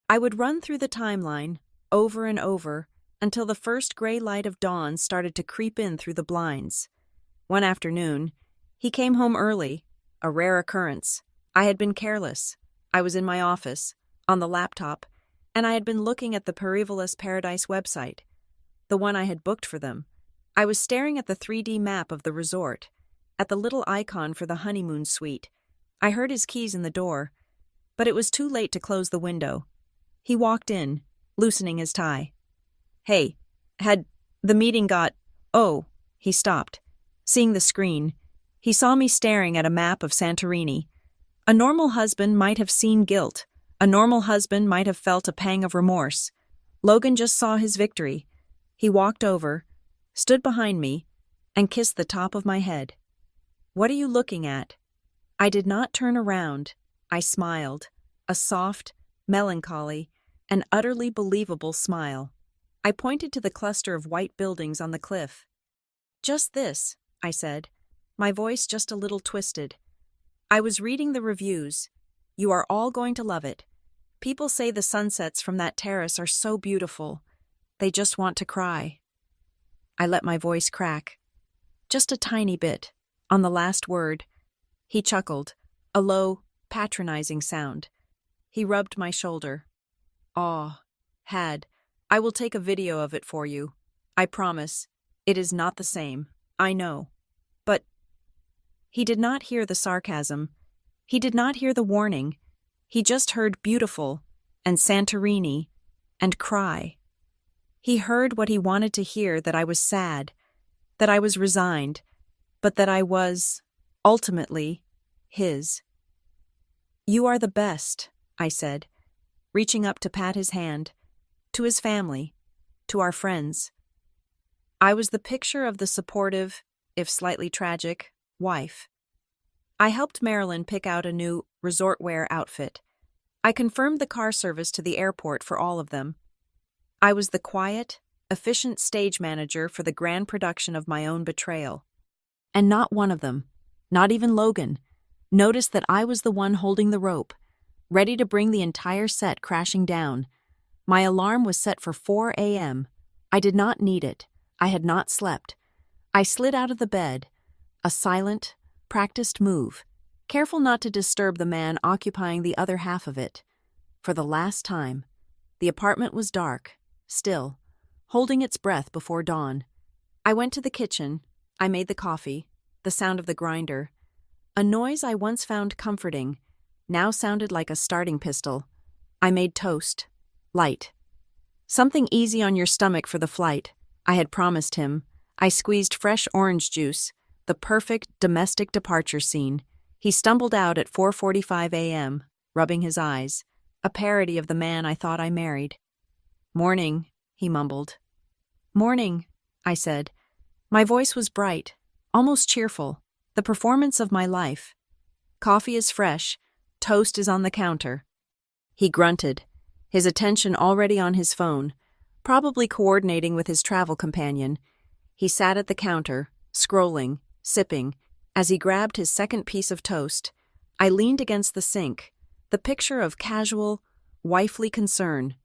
I would run through the timeline, over and over, until the first gray light of dawn started to creep in through the blinds. One afternoon, he came home early, a rare occurrence. I had been careless. I was in my office, on the laptop, and I had been looking at the Perivolous Paradise website, the one I had booked for them. I was staring at the 3D map of the resort, at the little icon for the honeymoon suite. I heard his keys in the door, but it was too late to close the window. He walked in, loosening his tie. "Hey, had the meeting got—" "Oh," he stopped. Seeing the screen, he saw me staring at a map of Santorini. A normal husband might have seen guilt. A normal husband might have felt a pang of remorse. Logan just saw his victory. He walked over, stood behind me, and kissed the top of my head. "What are you looking at?" I did not turn around. I smiled, a soft, melancholy, and utterly believable smile. I pointed to the cluster of white buildings on the cliff. "Just this," I said, my voice just a little twisted. I was reading the reviews. You are all going to love it. People say the sunsets from that terrace are so beautiful. They just want to cry. I let my voice crack. Just a tiny bit, on the last word. He chuckled, a low, patronizing sound. He rubbed my shoulder. "Aw, I will take a video of it for you. I promise. It is not the same, I know. But..." He did not hear the sarcasm. He did not hear the warning. He just heard beautiful, and Santorini, and cry. He heard what he wanted to hear, that I was sad, that I was resigned, but that I was, ultimately, his. "You are the best," I said, reaching up to pat his hand, to his family, to our friends. I was the picture of the supportive, if slightly tragic, wife. I helped Marilyn pick out a new resort wear outfit. I confirmed the car service to the airport for all of them. I was the quiet, efficient stage manager for the grand production of my own Betrayal. And not one of them, not even Logan, noticed that I was the one holding the rope, ready to bring the entire set crashing down. My alarm was set for 4 a.m. I did not need it. I had not slept. I slid out of the bed, a silent, practiced move, careful not to disturb the man occupying the other half of it. For the last time, the apartment was dark, still, holding its breath before dawn. I went to the kitchen. I made the coffee, the sound of the grinder. A noise I once found comforting now sounded like a starting pistol. I made toast, light. "Something easy on your stomach for the flight," I had promised him. I squeezed fresh orange juice, the perfect domestic departure scene. He stumbled out at 4:45 a.m., rubbing his eyes, a parody of the man I thought I married. "Morning," he mumbled. "Morning," I said. My voice was bright, almost cheerful, the performance of my life. "Coffee is fresh, toast is on the counter." He grunted, his attention already on his phone, probably coordinating with his travel companion. He sat at the counter, scrolling, sipping. As he grabbed his second piece of toast, I leaned against the sink, the picture of casual, wifely concern.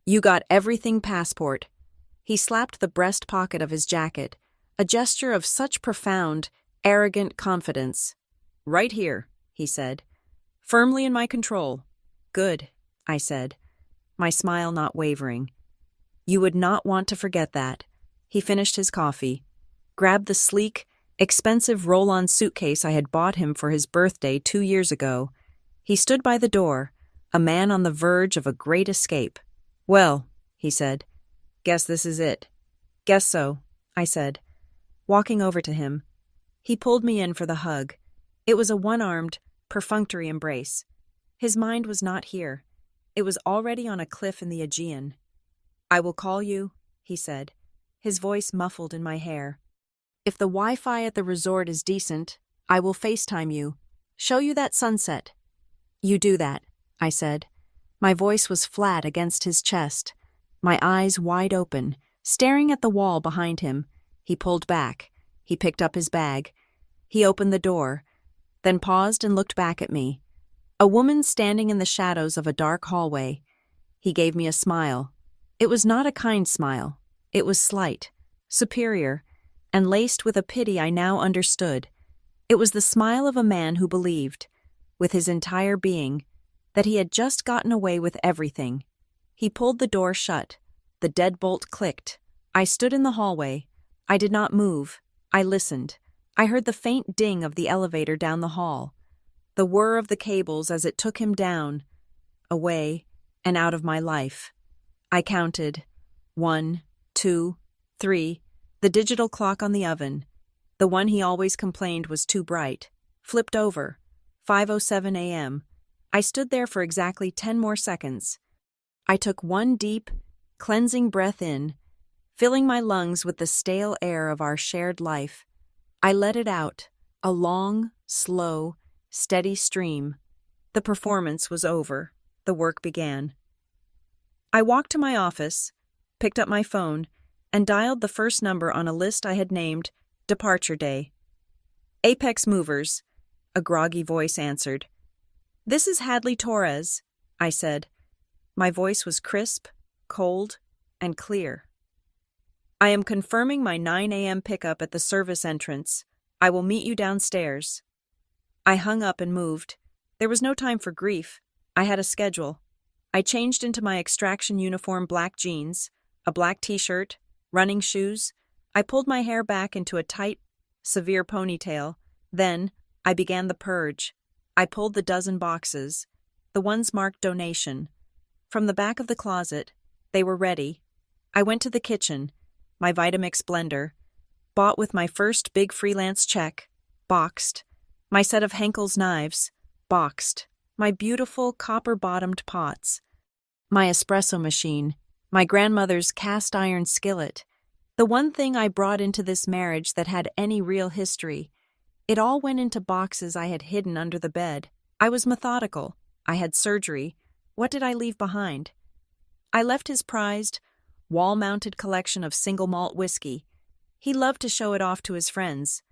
"You got everything passport." He slapped the breast pocket of his jacket, a gesture of such profound, arrogant confidence. "Right here," he said. "Firmly in my control." "Good," I said, my smile not wavering. "You would not want to forget that." He finished his coffee, grabbed the sleek, expensive roll-on suitcase I had bought him for his birthday 2 years ago. He stood by the door, a man on the verge of a great escape. "Well," he said, "guess this is it." "Guess so," I said, walking over to him. He pulled me in for the hug. It was a one-armed, perfunctory embrace. His mind was not here. It was already on a cliff in the Aegean. "I will call you," he said, his voice muffled in my hair. "If the Wi-Fi at the resort is decent, I will FaceTime you, show you that sunset." "You do that," I said. My voice was flat against his chest, my eyes wide open, staring at the wall behind him. He pulled back. He picked up his bag. He opened the door, then paused and looked back at me. A woman standing in the shadows of a dark hallway. He gave me a smile. It was not a kind smile. It was slight, superior, and laced with a pity I now understood. It was the smile of a man who believed, with his entire being, that he had just gotten away with everything. He pulled the door shut. The deadbolt clicked. I stood in the hallway. I did not move. I listened. I heard the faint ding of the elevator down the hall, the whir of the cables as it took him down, away, and out of my life. I counted. 1, 2, 3, the digital clock on the oven, the one he always complained was too bright, flipped over. 5:07 a.m. I stood there for exactly 10 more seconds. I took one deep, cleansing breath in, filling my lungs with the stale air of our shared life. I let it out, a long, slow, steady stream. The performance was over. The work began. I walked to my office, picked up my phone, and dialed the first number on a list I had named Departure day. Apex movers, a groggy voice answered. This is Hadley Torres, I said. My voice was crisp, cold, and clear. I am confirming my 9 a.m. pickup at the service entrance. I will meet you downstairs. I hung up and moved. There was no time for grief. I had a schedule. I changed into my extraction uniform black jeans, a black t-shirt, running shoes. I pulled my hair back into a tight, severe ponytail. Then, I began the purge. I pulled the dozen boxes, the ones marked donation. From the back of the closet, they were ready. I went to the kitchen, my Vitamix blender, bought with my first big freelance check, boxed. My set of Henkel's knives, boxed. My beautiful copper-bottomed pots. My espresso machine, my grandmother's cast iron skillet. The one thing I brought into this marriage that had any real history. It all went into boxes I had hidden under the bed. I was methodical. I had surgery. What did I leave behind? I left his prized, wall-mounted collection of single malt whiskey. He loved to show it off to his friends.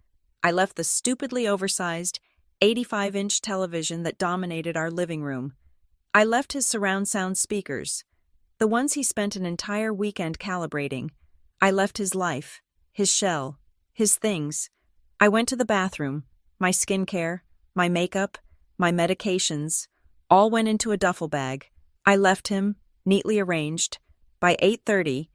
I left the stupidly oversized 85-inch television that dominated our living room. I left his surround sound speakers, the ones he spent an entire weekend calibrating. I left his life, his shell, his things. I went to the bathroom. My skincare, my makeup, my medications, all went into a duffel bag. I left him, neatly arranged. By 8:30,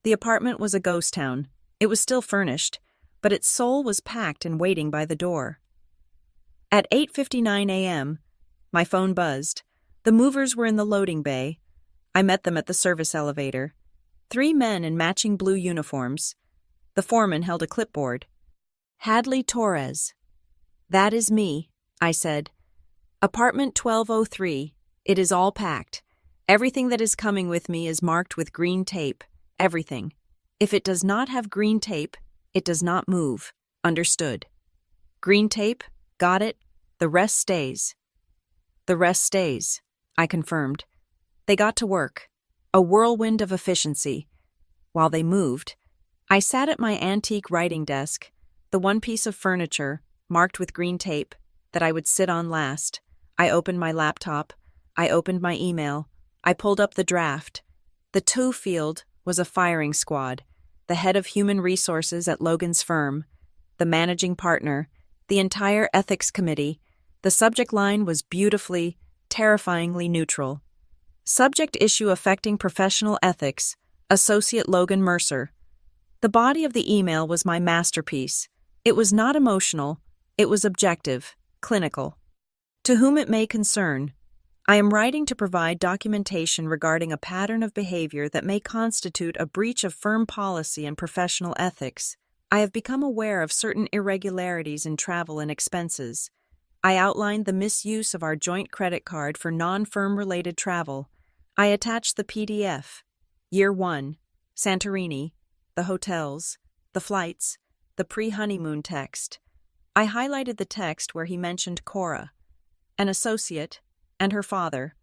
the apartment was a ghost town. It was still furnished, but its soul was packed and waiting by the door. At 8:59 a.m., my phone buzzed. The movers were in the loading bay. I met them at the service elevator. 3 men in matching blue uniforms. The foreman held a clipboard. Hadley Torres. That is me, I said. Apartment 1203. It is all packed. Everything that is coming with me is marked with green tape. Everything. If it does not have green tape, it does not move. Understood. Green tape? Got it. The rest stays. The rest stays, I confirmed. They got to work. A whirlwind of efficiency. While they moved, I sat at my antique writing desk, the one piece of furniture, marked with green tape, that I would sit on last. I opened my laptop. I opened my email. I pulled up the draft. The to field was a firing squad, the head of human resources at Logan's firm, the managing partner, the entire ethics committee. The subject line was beautifully, terrifyingly neutral. Subject issue affecting professional ethics, Associate Logan Mercer. The body of the email was my masterpiece. It was not emotional. It was objective, clinical. To whom it may concern, I am writing to provide documentation regarding a pattern of behavior that may constitute a breach of firm policy and professional ethics. I have become aware of certain irregularities in travel and expenses. I outlined the misuse of our joint credit card for non-firm related travel. I attached the PDF, Year 1, Santorini, the hotels, the flights, the pre-honeymoon text. I highlighted the text where he mentioned Cora, an associate, and her father,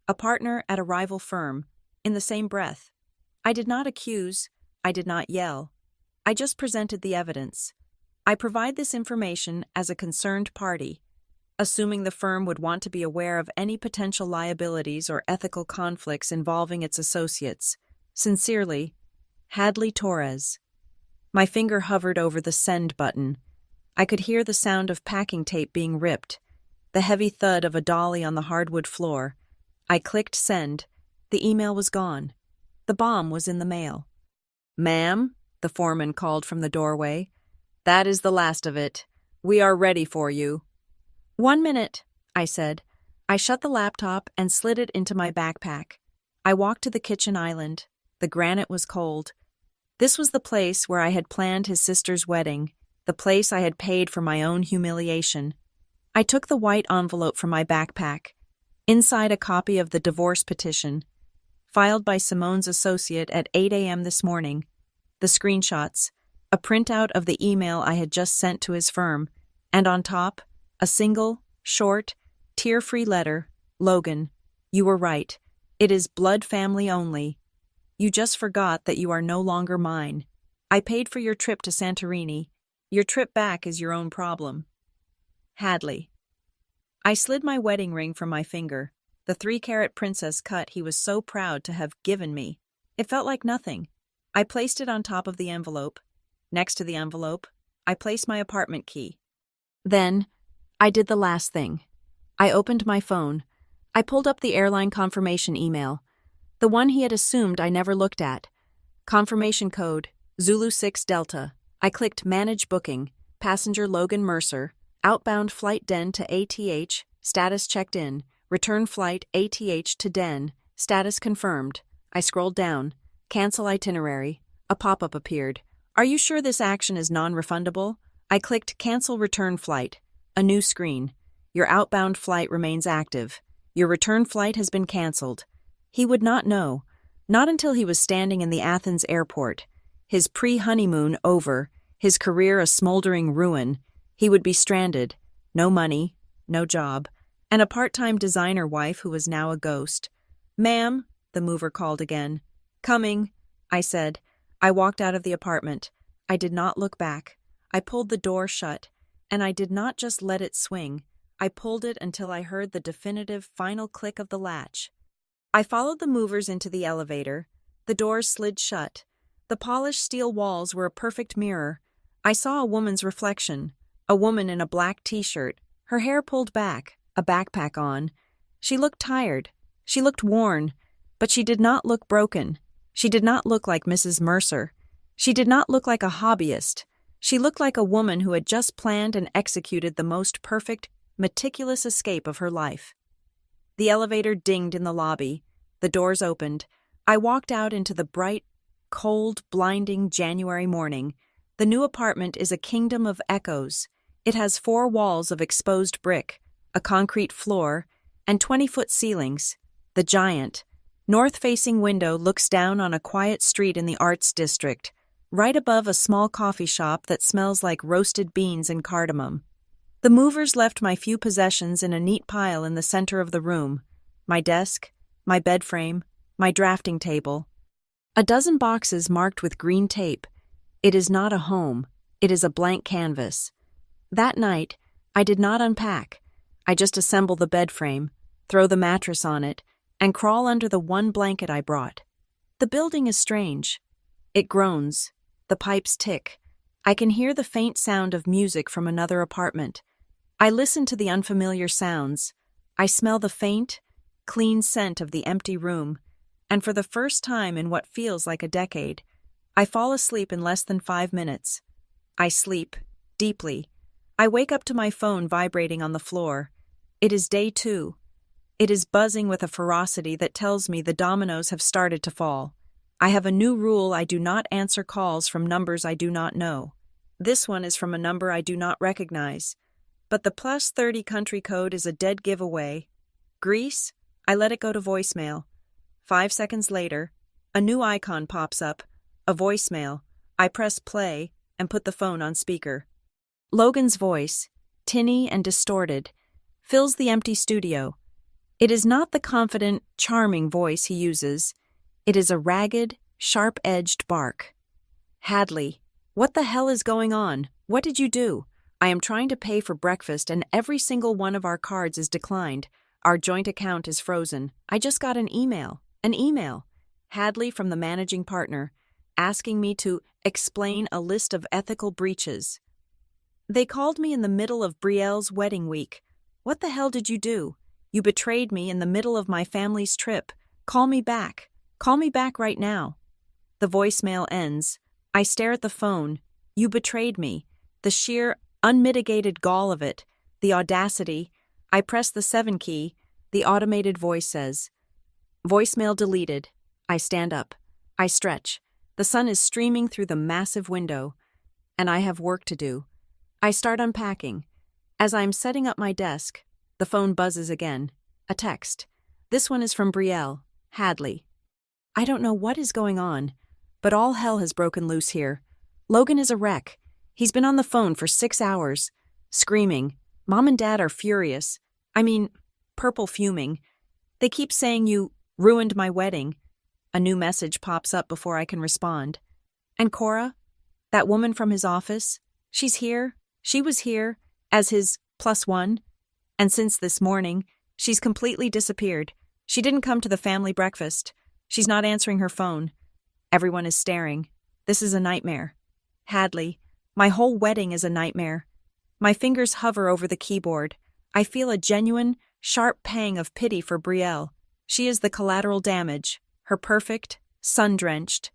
a partner at a rival firm, in the same breath. I did not accuse, I did not yell. I just presented the evidence. I provide this information as a concerned party, assuming the firm would want to be aware of any potential liabilities or ethical conflicts involving its associates. Sincerely, Hadley Torres. My finger hovered over the send button. I could hear the sound of packing tape being ripped, the heavy thud of a dolly on the hardwood floor. I clicked send. The email was gone. The bomb was in the mail. Ma'am, the foreman called from the doorway. That is the last of it. We are ready for you. 1 minute, I said. I shut the laptop and slid it into my backpack. I walked to the kitchen island. The granite was cold. This was the place where I had planned his sister's wedding, the place I had paid for my own humiliation. I took the white envelope from my backpack. Inside a copy of the divorce petition, filed by Simone's associate at 8 a.m. this morning. The screenshots, a printout of the email I had just sent to his firm, and on top, a single, short, tear-free letter. Logan, you were right. It is blood family only. You just forgot that you are no longer mine. I paid for your trip to Santorini. Your trip back is your own problem. Hadley. I slid my wedding ring from my finger, the 3-carat princess cut he was so proud to have given me. It felt like nothing. I placed it on top of the envelope. Next to the envelope, I placed my apartment key. Then, I did the last thing. I opened my phone. I pulled up the airline confirmation email, the one he had assumed I never looked at. Confirmation code, Zulu 6 Delta. I clicked Manage Booking, passenger Logan Mercer, outbound flight Den to ATH, status checked in, return flight ATH to Den, status confirmed. I scrolled down, cancel itinerary. A pop-up appeared. Are you sure this action is non-refundable? I clicked Cancel Return Flight. A new screen. Your outbound flight remains active. Your return flight has been canceled. He would not know. Not until he was standing in the Athens airport. His pre-honeymoon over, his career a smoldering ruin. He would be stranded. No money, no job, and a part-time designer wife who was now a ghost. Ma'am, the mover called again. Coming, I said. I walked out of the apartment. I did not look back. I pulled the door shut, and I did not just let it swing. I pulled it until I heard the definitive final click of the latch. I followed the movers into the elevator. The doors slid shut. The polished steel walls were a perfect mirror. I saw a woman's reflection, a woman in a black t-shirt, her hair pulled back, a backpack on. She looked tired. She looked worn, but she did not look broken. She did not look like Mrs. Mercer. She did not look like a hobbyist. She looked like a woman who had just planned and executed the most perfect, meticulous escape of her life. The elevator dinged in the lobby. The doors opened. I walked out into the bright, cold, blinding January morning. The new apartment is a kingdom of echoes. It has 4 walls of exposed brick, a concrete floor, and 20-foot ceilings. The giant, north-facing window looks down on a quiet street in the Arts District, right above a small coffee shop that smells like roasted beans and cardamom. The movers left my few possessions in a neat pile in the center of the room. My desk, my bed frame, my drafting table. A dozen boxes marked with green tape. It is not a home. It is a blank canvas. That night, I did not unpack. I just assemble the bed frame, throw the mattress on it, and crawl under the one blanket I brought. The building is strange. It groans. The pipes tick. I can hear the faint sound of music from another apartment. I listen to the unfamiliar sounds. I smell the faint, clean scent of the empty room, and for the first time in what feels like a decade, I fall asleep in less than 5 minutes. I sleep, deeply. I wake up to my phone vibrating on the floor. It is day 2. It is buzzing with a ferocity that tells me the dominoes have started to fall. I have a new rule: I do not answer calls from numbers I do not know. This one is from a number I do not recognize. But the +30 country code is a dead giveaway. Greece? I let it go to voicemail. 5 seconds later, a new icon pops up, a voicemail. I press play and put the phone on speaker. Logan's voice, tinny and distorted, fills the empty studio. It is not the confident, charming voice he uses. It is a ragged, sharp-edged bark. Hadley, what the hell is going on? What did you do? I am trying to pay for breakfast and every single one of our cards is declined. Our joint account is frozen. I just got an email. Hadley from the managing partner, asking me to explain a list of ethical breaches. They called me in the middle of Brielle's wedding week. What the hell did you do? You betrayed me in the middle of my family's trip. Call me back. Call me back right now. The voicemail ends. I stare at the phone. You betrayed me. The sheer, unmitigated gall of it. The audacity. I press the 7 key. The automated voice says, voicemail deleted. I stand up. I stretch. The sun is streaming through the massive window, and I have work to do. I start unpacking. As I'm setting up my desk, the phone buzzes again. A text. This one is from Brielle. Hadley. I don't know what is going on, but all hell has broken loose here. Logan is a wreck. He's been on the phone for 6 hours, screaming. Mom and Dad are furious. Purple fuming. They keep saying you ruined my wedding. A new message pops up before I can respond. And Cora? That woman from his office? She's here, she was here, as his +1, and since this morning, she's completely disappeared. She didn't come to the family breakfast. She's not answering her phone. Everyone is staring. This is a nightmare. Hadley, my whole wedding is a nightmare. My fingers hover over the keyboard. I feel a genuine, sharp pang of pity for Betrayal. She is the collateral damage. Her perfect, sun-drenched,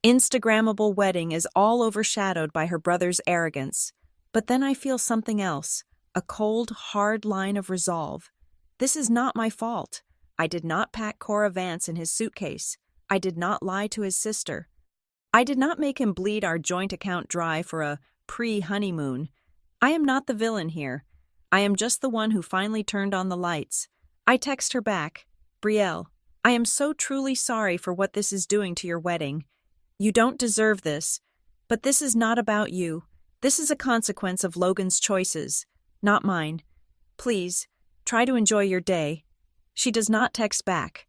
Instagrammable wedding is all overshadowed by her brother's arrogance. But then I feel something else, a cold, hard line of resolve. This is not my fault. I did not pack Cora Vance in his suitcase. I did not lie to his sister. I did not make him bleed our joint account dry for a pre-honeymoon. I am not the villain here. I am just the one who finally turned on the lights. I text her back, Betrayal, I am so truly sorry for what this is doing to your wedding. You don't deserve this, but this is not about you. This is a consequence of Logan's choices, not mine. Please, try to enjoy your day. She does not text back.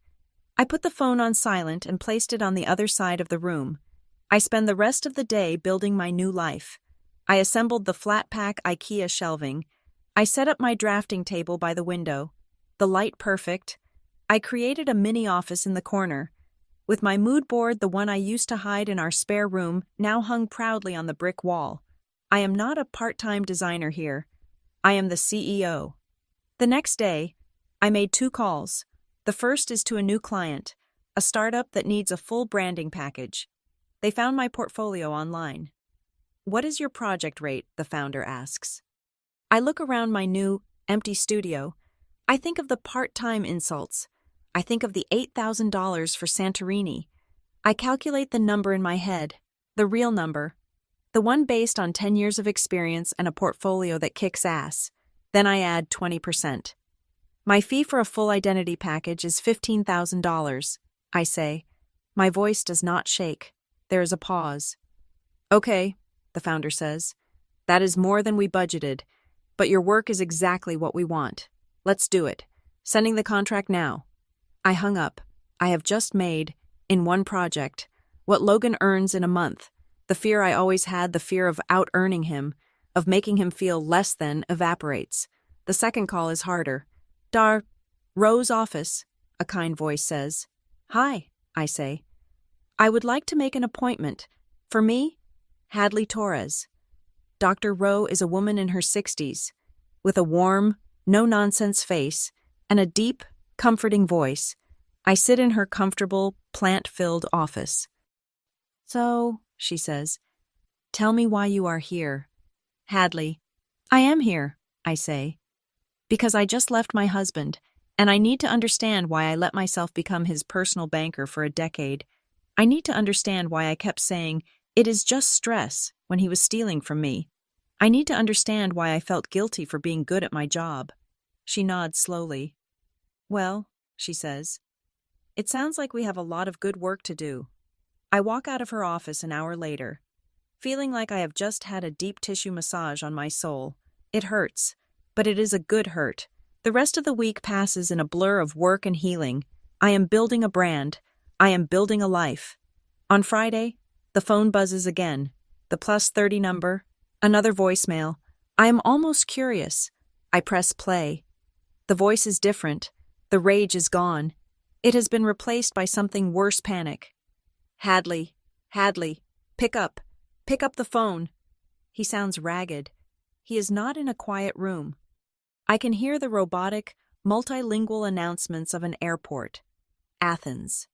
I put the phone on silent and placed it on the other side of the room. I spend the rest of the day building my new life. I assembled the flat-pack IKEA shelving. I set up my drafting table by the window. The light perfect. I created a mini office in the corner. With my mood board, the one I used to hide in our spare room, now hung proudly on the brick wall. I am not a part-time designer here. I am the CEO. The next day, I made 2 calls. The first is to a new client, a startup that needs a full branding package. They found my portfolio online. What is your project rate? The founder asks. I look around my new, empty studio. I think of the part-time insults. I think of the $8,000 for Santorini. I calculate the number in my head, the real number, the one based on 10 years of experience and a portfolio that kicks ass. Then I add 20%. My fee for a full identity package is $15,000, I say. My voice does not shake. There is a pause. Okay, the founder says. That is more than we budgeted, but your work is exactly what we want. Let's do it. Sending the contract now. I hung up. I have just made, in one project, what Logan earns in a month. The fear I always had, the fear of out-earning him, of making him feel less than, evaporates. The second call is harder. Ro's office, a kind voice says. Hi, I say. I would like to make an appointment. For me, Hadley Torres. Dr. Ro is a woman in her 60s, with a warm, no-nonsense face and a deep, comforting voice. I sit in her comfortable, plant-filled office. So, she says, tell me why you are here. Hadley, I am here, I say, because I just left my husband, and I need to understand why I let myself become his personal banker for a decade. I need to understand why I kept saying, it is just stress, when he was stealing from me. I need to understand why I felt guilty for being good at my job. She nods slowly. Well, she says, it sounds like we have a lot of good work to do. I walk out of her office an hour later, feeling like I have just had a deep tissue massage on my soul. It hurts, but it is a good hurt. The rest of the week passes in a blur of work and healing. I am building a brand. I am building a life. On Friday, the phone buzzes again. The +30 number, another voicemail. I am almost curious. I press play. The voice is different. The rage is gone. It has been replaced by something worse, panic. Hadley, pick up the phone. He sounds ragged. He is not in a quiet room. I can hear the robotic, multilingual announcements of an airport. Athens.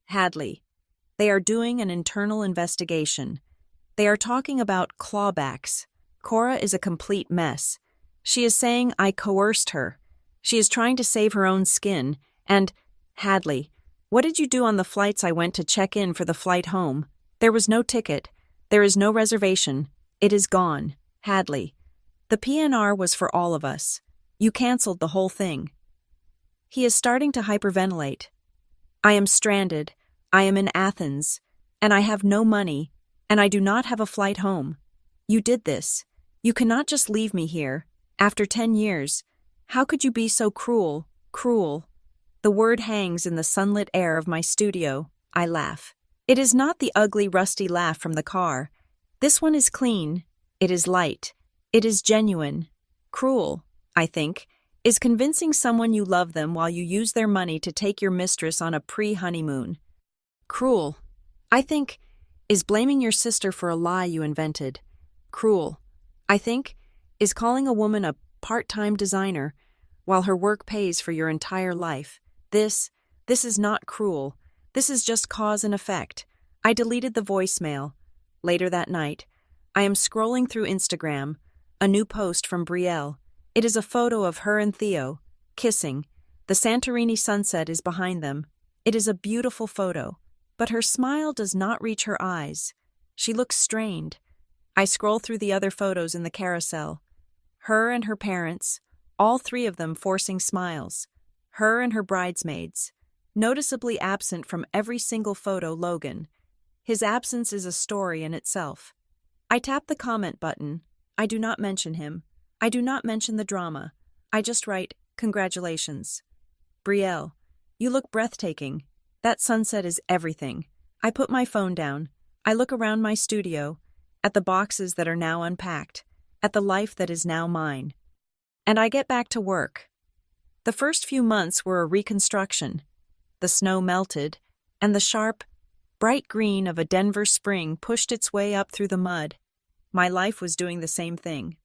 Hadley, they are doing an internal investigation. They are talking about clawbacks. Cora is a complete mess. She is saying I coerced her. She is trying to save her own skin. And, Hadley, what did you do on the flights I went to check in for the flight home? There was no ticket. There is no reservation. It is gone. Hadley. The PNR was for all of us. You canceled the whole thing. He is starting to hyperventilate. I am stranded. I am in Athens. And I have no money. And I do not have a flight home. You did this. You cannot just leave me here. After 10 years. How could you be so cruel? Cruel. The word hangs in the sunlit air of my studio. I laugh. It is not the ugly, rusty laugh from the car. This one is clean, It is light. It is genuine. Cruel, I think, is convincing someone you love them while you use their money to take your mistress on a pre-honeymoon. Cruel, I think, is blaming your sister for a lie you invented. Cruel, I think, is calling a woman a part-time designer while her work pays for your entire life. This is not cruel. This is just cause and effect. I deleted the voicemail. Later that night, I am scrolling through Instagram, a new post from Betrayal. It is a photo of her and Theo, kissing. The Santorini sunset is behind them. It is a beautiful photo, but her smile does not reach her eyes. She looks strained. I scroll through the other photos in the carousel. Her and her parents, all three of them forcing smiles. Her and her bridesmaids. Noticeably absent from every single photo, Logan. His absence is a story in itself. I tap the comment button. I do not mention him. I do not mention the drama. I just write, congratulations. Betrayal, you look breathtaking. That sunset is everything. I put my phone down. I look around my studio, at the boxes that are now unpacked, at the life that is now mine. And I get back to work. The first few months were a reconstruction. The snow melted, and the sharp, bright green of a Denver spring pushed its way up through the mud. My life was doing the same thing.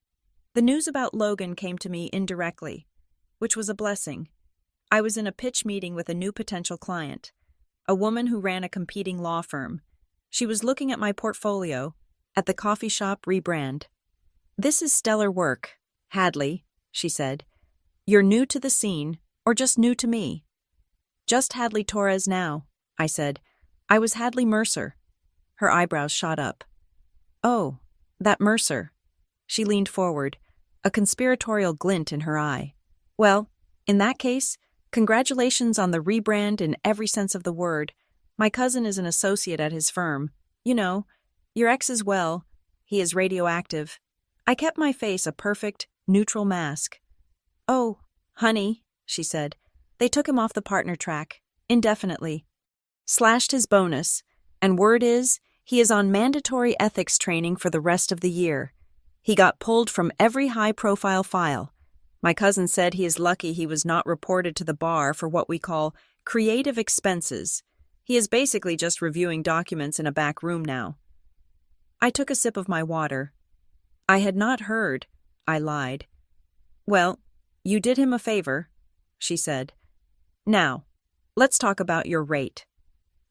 The news about Logan came to me indirectly, which was a blessing. I was in a pitch meeting with a new potential client, a woman who ran a competing law firm. She was looking at my portfolio, at the coffee shop rebrand. "This is stellar work, Hadley," she said. "You're new to the scene, or just new to me?" "Just Hadley Torres now," I said. "I was Hadley Mercer." Her eyebrows shot up. "Oh, that Mercer." She leaned forward, a conspiratorial glint in her eye. "Well, in that case, congratulations on the rebrand in every sense of the word. My cousin is an associate at his firm. You know, your ex as well. He is radioactive." I kept my face a perfect, neutral mask. "Oh, honey," she said. "They took him off the partner track, indefinitely. Slashed his bonus, and word is, he is on mandatory ethics training for the rest of the year. He got pulled from every high-profile file. My cousin said he is lucky he was not reported to the bar for what we call creative expenses. He is basically just reviewing documents in a back room now." I took a sip of my water. "I had not heard," I lied. "Well, you did him a favor," she said. "Now, let's talk about your rate."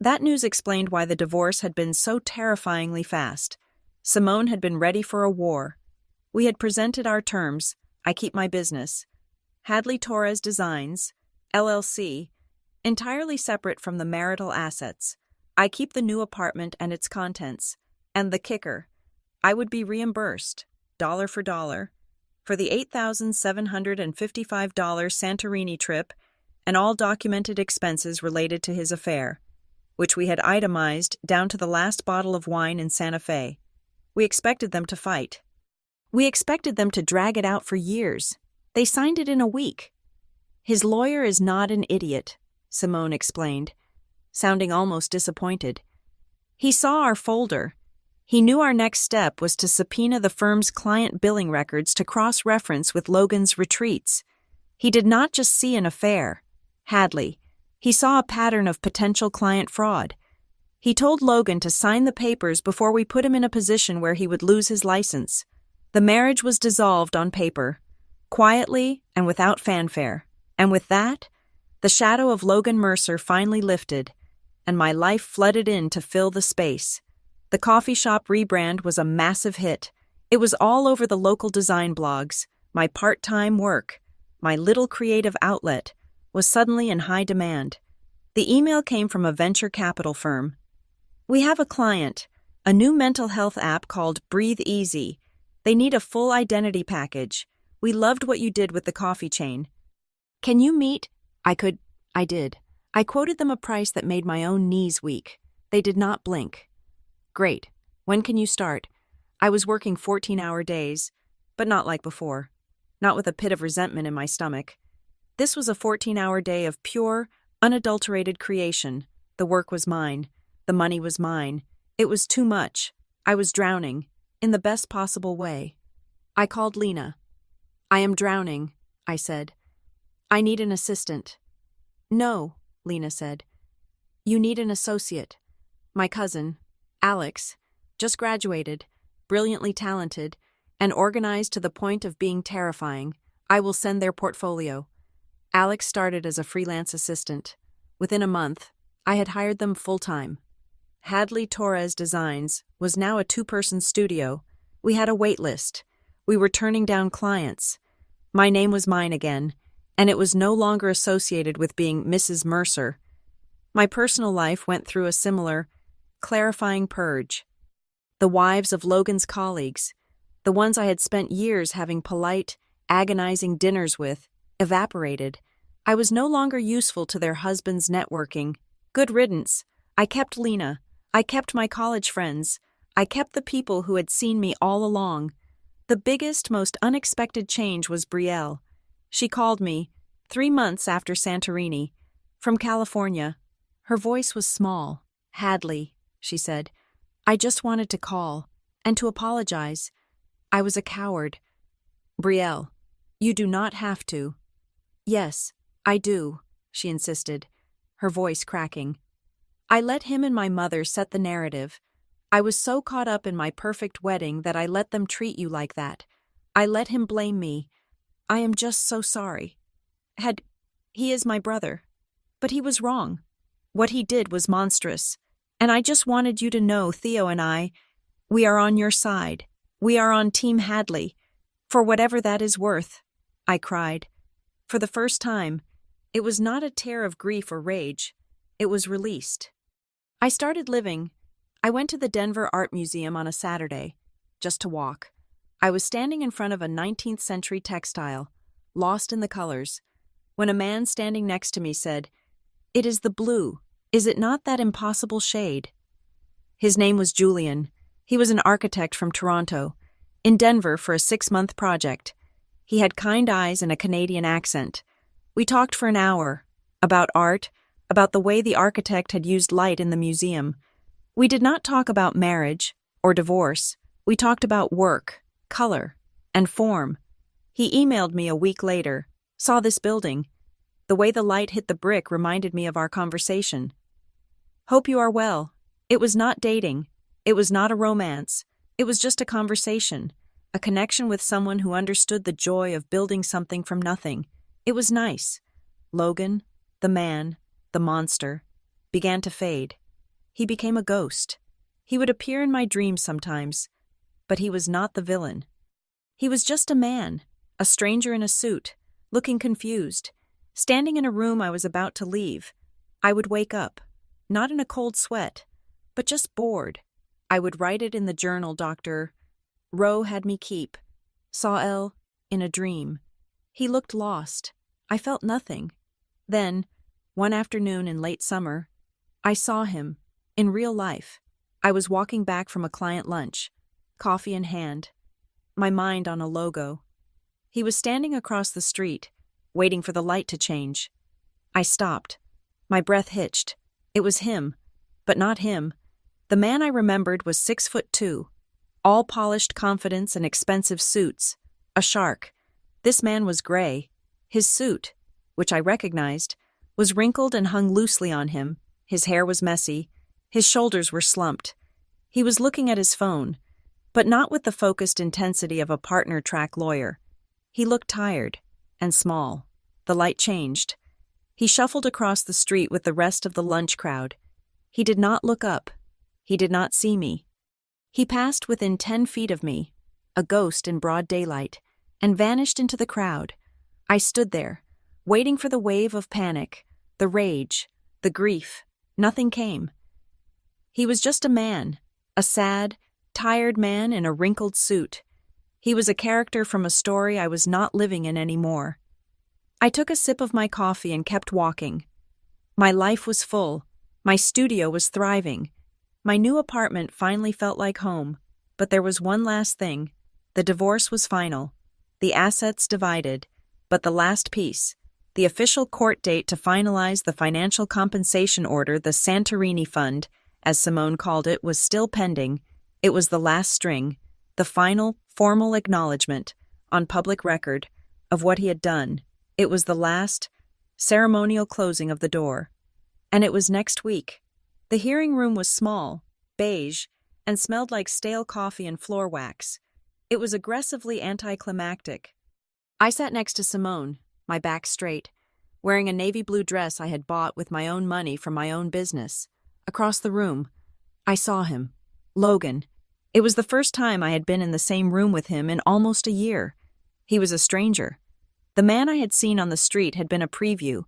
That news explained why the divorce had been so terrifyingly fast. Simone had been ready for a war. We had presented our terms. I keep my business. Hadley Torres Designs, LLC, entirely separate from the marital assets. I keep the new apartment and its contents. And the kicker, I would be reimbursed, dollar for dollar, for the $8,755 Santorini trip and all documented expenses related to his affair, which we had itemized down to the last bottle of wine in Santa Fe. We expected them to fight. We expected them to drag it out for years. They signed it in a week. "His lawyer is not an idiot," Simone explained, sounding almost disappointed. "He saw our folder. He knew our next step was to subpoena the firm's client billing records to cross-reference with Logan's retreats. He did not just see an affair, Hadley. He saw a pattern of potential client fraud. He told Logan to sign the papers before we put him in a position where he would lose his license. The marriage was dissolved on paper, quietly and without fanfare. And with that, the shadow of Logan Mercer finally lifted, and my life flooded in to fill the space. The coffee shop rebrand was a massive hit. It was all over the local design blogs. My part-time work, my little creative outlet, was suddenly in high demand. The email came from a venture capital firm. "We have a client, a new mental health app called Breathe Easy. They need a full identity package. We loved what you did with the coffee chain. Can you meet?" I did. I quoted them a price that made my own knees weak. They did not blink. "Great. When can you start?" I was working 14-hour days, but not like before. Not with a pit of resentment in my stomach. This was a 14-hour day of pure, unadulterated creation. The work was mine. The money was mine. It was too much. I was drowning. in the best possible way. I called Lena. "I am drowning," I said. "I need an assistant." "No," Lena said. "You need an associate. My cousin, Alex, just graduated, brilliantly talented, and organized to the point of being terrifying. I will send their portfolio." Alex started as a freelance assistant. Within a month, I had hired them full-time. Hadley Torres Designs was now a two-person studio. We had a wait list. We were turning down clients. My name was mine again, and it was no longer associated with being Mrs. Mercer. My personal life went through a similar, clarifying purge. The wives of Logan's colleagues, the ones I had spent years having polite, agonizing dinners with, evaporated. I was no longer useful to their husbands' networking. Good riddance. I kept Lena. I kept my college friends. I kept the people who had seen me all along. The biggest, most unexpected change was Betrayal. She called me, 3 months after Santorini, from California. Her voice was small. "Hadley," she said, "I just wanted to call, and to apologize. I was a coward." "Betrayal, you do not have to." "Yes, I do," she insisted, her voice cracking. "I let him and my mother set the narrative. I was so caught up in my perfect wedding that I let them treat you like that. I let him blame me. I am just so sorry. He is my brother. But he was wrong. What he did was monstrous. And I just wanted you to know Theo and I, we are on your side. We are on Team Hadley. For whatever that is worth," I cried. For the first time, it was not a tear of grief or rage. It was released. I started living. I went to the Denver Art Museum on a Saturday, just to walk. I was standing in front of a 19th century textile, lost in the colors, when a man standing next to me said, "It is the blue. Is it not that impossible shade?" His name was Julian. He was an architect from Toronto, in Denver for a 6-month project. He had kind eyes and a Canadian accent. We talked for an hour, about art, about the way the architect had used light in the museum. We did not talk about marriage or divorce. We talked about work, color, and form. He emailed me a week later, "Saw this building. The way the light hit the brick reminded me of our conversation. Hope you are well." It was not dating. It was not a romance. It was just a conversation, a connection with someone who understood the joy of building something from nothing. It was nice. Logan, the man, the monster, began to fade. He became a ghost. He would appear in my dreams sometimes, but he was not the villain. He was just a man, a stranger in a suit, looking confused, standing in a room I was about to leave. I would wake up, not in a cold sweat, but just bored. I would write it in the journal Dr. Rowe had me keep. Saw L in a dream. He looked lost. I felt nothing. Then, one afternoon in late summer, I saw him, in real life. I was walking back from a client lunch, coffee in hand, my mind on a logo. He was standing across the street, waiting for the light to change. I stopped. My breath hitched. It was him, but not him. The man I remembered was 6'2", all polished confidence and expensive suits, a shark. This man was gray. His suit, which I recognized, was wrinkled and hung loosely on him. His hair was messy. His shoulders were slumped. He was looking at his phone, but not with the focused intensity of a partner-track lawyer. He looked tired and small. The light changed. He shuffled across the street with the rest of the lunch crowd. He did not look up. He did not see me. He passed within 10 feet of me, a ghost in broad daylight, and vanished into the crowd. I stood there, waiting for the wave of panic, the rage, the grief. Nothing came. He was just a man, a sad, tired man in a wrinkled suit. He was a character from a story I was not living in anymore. I took a sip of my coffee and kept walking. My life was full. My studio was thriving. My new apartment finally felt like home, but there was one last thing. The divorce was final. The assets divided, but the last piece, the official court date to finalize the financial compensation order, the Santorini Fund, as Simone called it, was still pending. It was the last string, the final, formal acknowledgement, on public record, of what he had done. It was the last, ceremonial closing of the door. And it was next week. The hearing room was small, beige, and smelled like stale coffee and floor wax. It was aggressively anticlimactic. I sat next to Simone, my back straight, wearing a navy blue dress I had bought with my own money from my own business. Across the room, I saw him, Logan. It was the first time I had been in the same room with him in almost a year. He was a stranger. The man I had seen on the street had been a preview.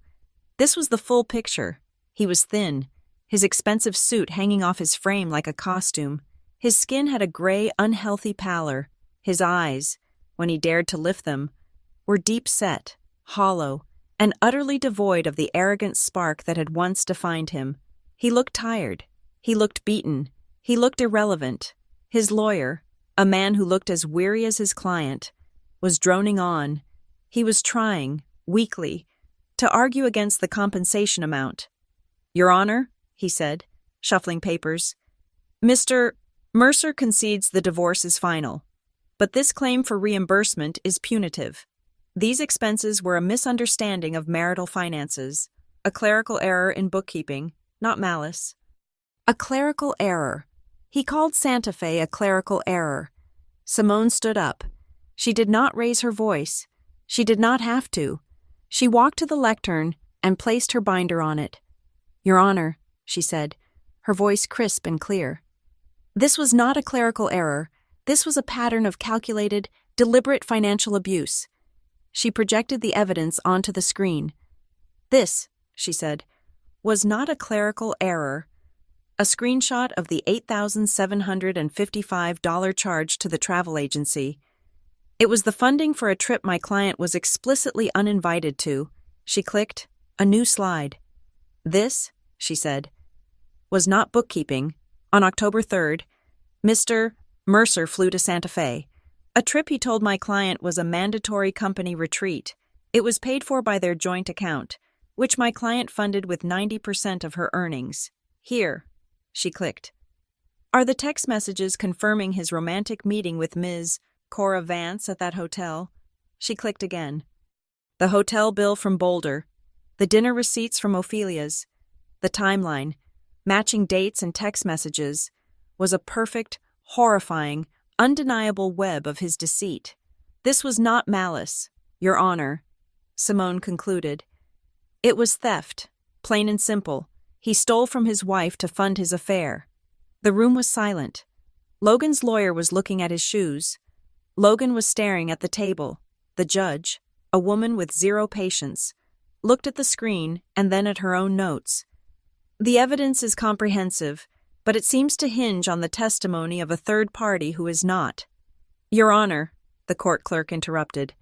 This was the full picture. He was thin, his expensive suit hanging off his frame like a costume. His skin had a gray, unhealthy pallor. His eyes, when he dared to lift them, were deep-set, hollow, and utterly devoid of the arrogant spark that had once defined him. He looked tired. He looked beaten. He looked irrelevant. His lawyer, a man who looked as weary as his client, was droning on. He was trying, weakly, to argue against the compensation amount. "Your Honor," he said, shuffling papers, "Mr. Mercer concedes the divorce is final, but this claim for reimbursement is punitive. These expenses were a misunderstanding of marital finances, a clerical error in bookkeeping, not malice." A clerical error. He called Santa Fe a clerical error. Simone stood up. She did not raise her voice. She did not have to. She walked to the lectern and placed her binder on it. "Your Honor," she said, her voice crisp and clear. "This was not a clerical error. This was a pattern of calculated, deliberate financial abuse." She projected the evidence onto the screen. "This," she said, "was not a clerical error." A screenshot of the $8,755 charge to the travel agency. It was the funding for a trip my client was explicitly uninvited to. She clicked, a new slide. "This," she said, "was not bookkeeping. On October 3rd, Mr. Mercer flew to Santa Fe. A trip he told my client was a mandatory company retreat. It was paid for by their joint account, which my client funded with 90% of her earnings. Here," she clicked, "are the text messages confirming his romantic meeting with Ms. Cora Vance at that hotel." She clicked again. The hotel bill from Boulder, the dinner receipts from Ophelia's, the timeline, matching dates and text messages, was a perfect, horrifying, undeniable web of his deceit. "This was not malice, Your Honor," Simone concluded. "It was theft, plain and simple. He stole from his wife to fund his affair." The room was silent. Logan's lawyer was looking at his shoes. Logan was staring at the table. The judge, a woman with zero patience, looked at the screen and then at her own notes. "The evidence is comprehensive, but it seems to hinge on the testimony of a third party who is not." "Your Honor," the court clerk interrupted,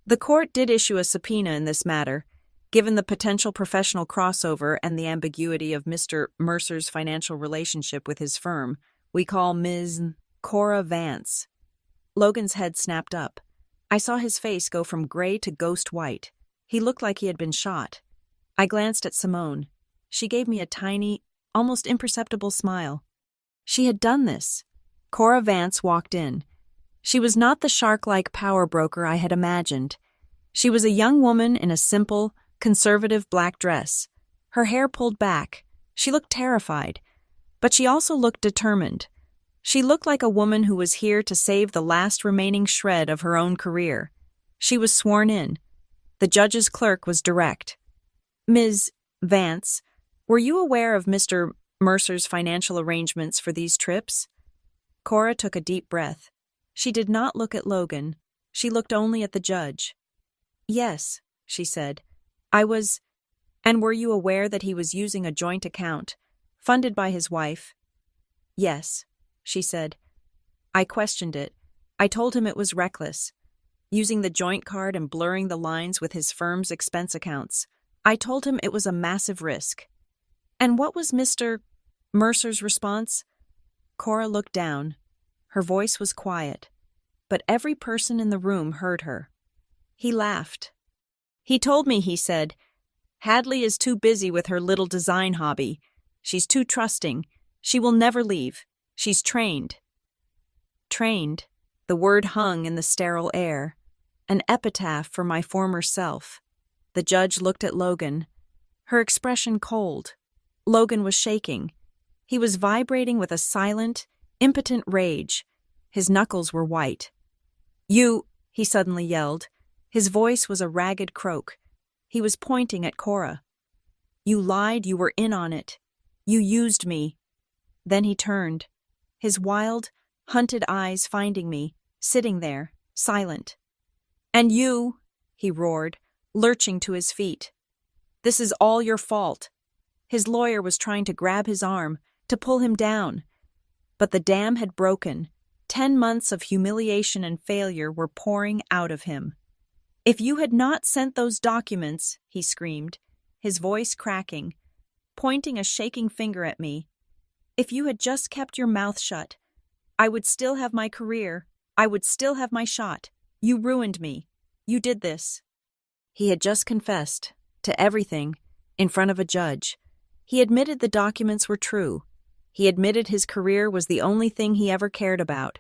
"the court did issue a subpoena in this matter. Given the potential professional crossover and the ambiguity of Mr. Mercer's financial relationship with his firm, we call Ms. Cora Vance." Logan's head snapped up. I saw his face go from gray to ghost white. He looked like he had been shot. I glanced at Simone. She gave me a tiny, almost imperceptible smile. She had done this. Cora Vance walked in. She was not the shark-like power broker I had imagined. She was a young woman in a simple, conservative black dress. Her hair pulled back. She looked terrified. But she also looked determined. She looked like a woman who was here to save the last remaining shred of her own career. She was sworn in. The judge's clerk was direct. "Ms. Vance, were you aware of Mr. Mercer's financial arrangements for these trips?" Cora took a deep breath. She did not look at Logan. She looked only at the judge. "Yes," she said. "I was—" "And were you aware that he was using a joint account, funded by his wife?" "Yes," she said. "I questioned it. I told him it was reckless. Using the joint card and blurring the lines with his firm's expense accounts. I told him it was a massive risk." "And what was Mr. Mercer's response?" Cora looked down. Her voice was quiet, but every person in the room heard her. "He laughed. He told me, he said, Hadley is too busy with her little design hobby. She's too trusting. She will never leave. She's trained." "Trained," The word hung in the sterile air, an epitaph for my former self. The judge looked at Logan, her expression cold. Logan was shaking. He was vibrating with a silent, impotent rage. His knuckles were white. "You," he suddenly yelled. His voice was a ragged croak. He was pointing at Cora. "You lied, you were in on it. You used me." Then he turned, his wild, hunted eyes finding me, sitting there, silent. "And you," he roared, lurching to his feet. "This is all your fault." His lawyer was trying to grab his arm, to pull him down. But the dam had broken. 10 months of humiliation and failure were pouring out of him. "If you had not sent those documents," he screamed, his voice cracking, pointing a shaking finger at me, "if you had just kept your mouth shut, I would still have my career. I would still have my shot. You ruined me. You did this." He had just confessed to everything in front of a judge. He admitted the documents were true. He admitted his career was the only thing he ever cared about.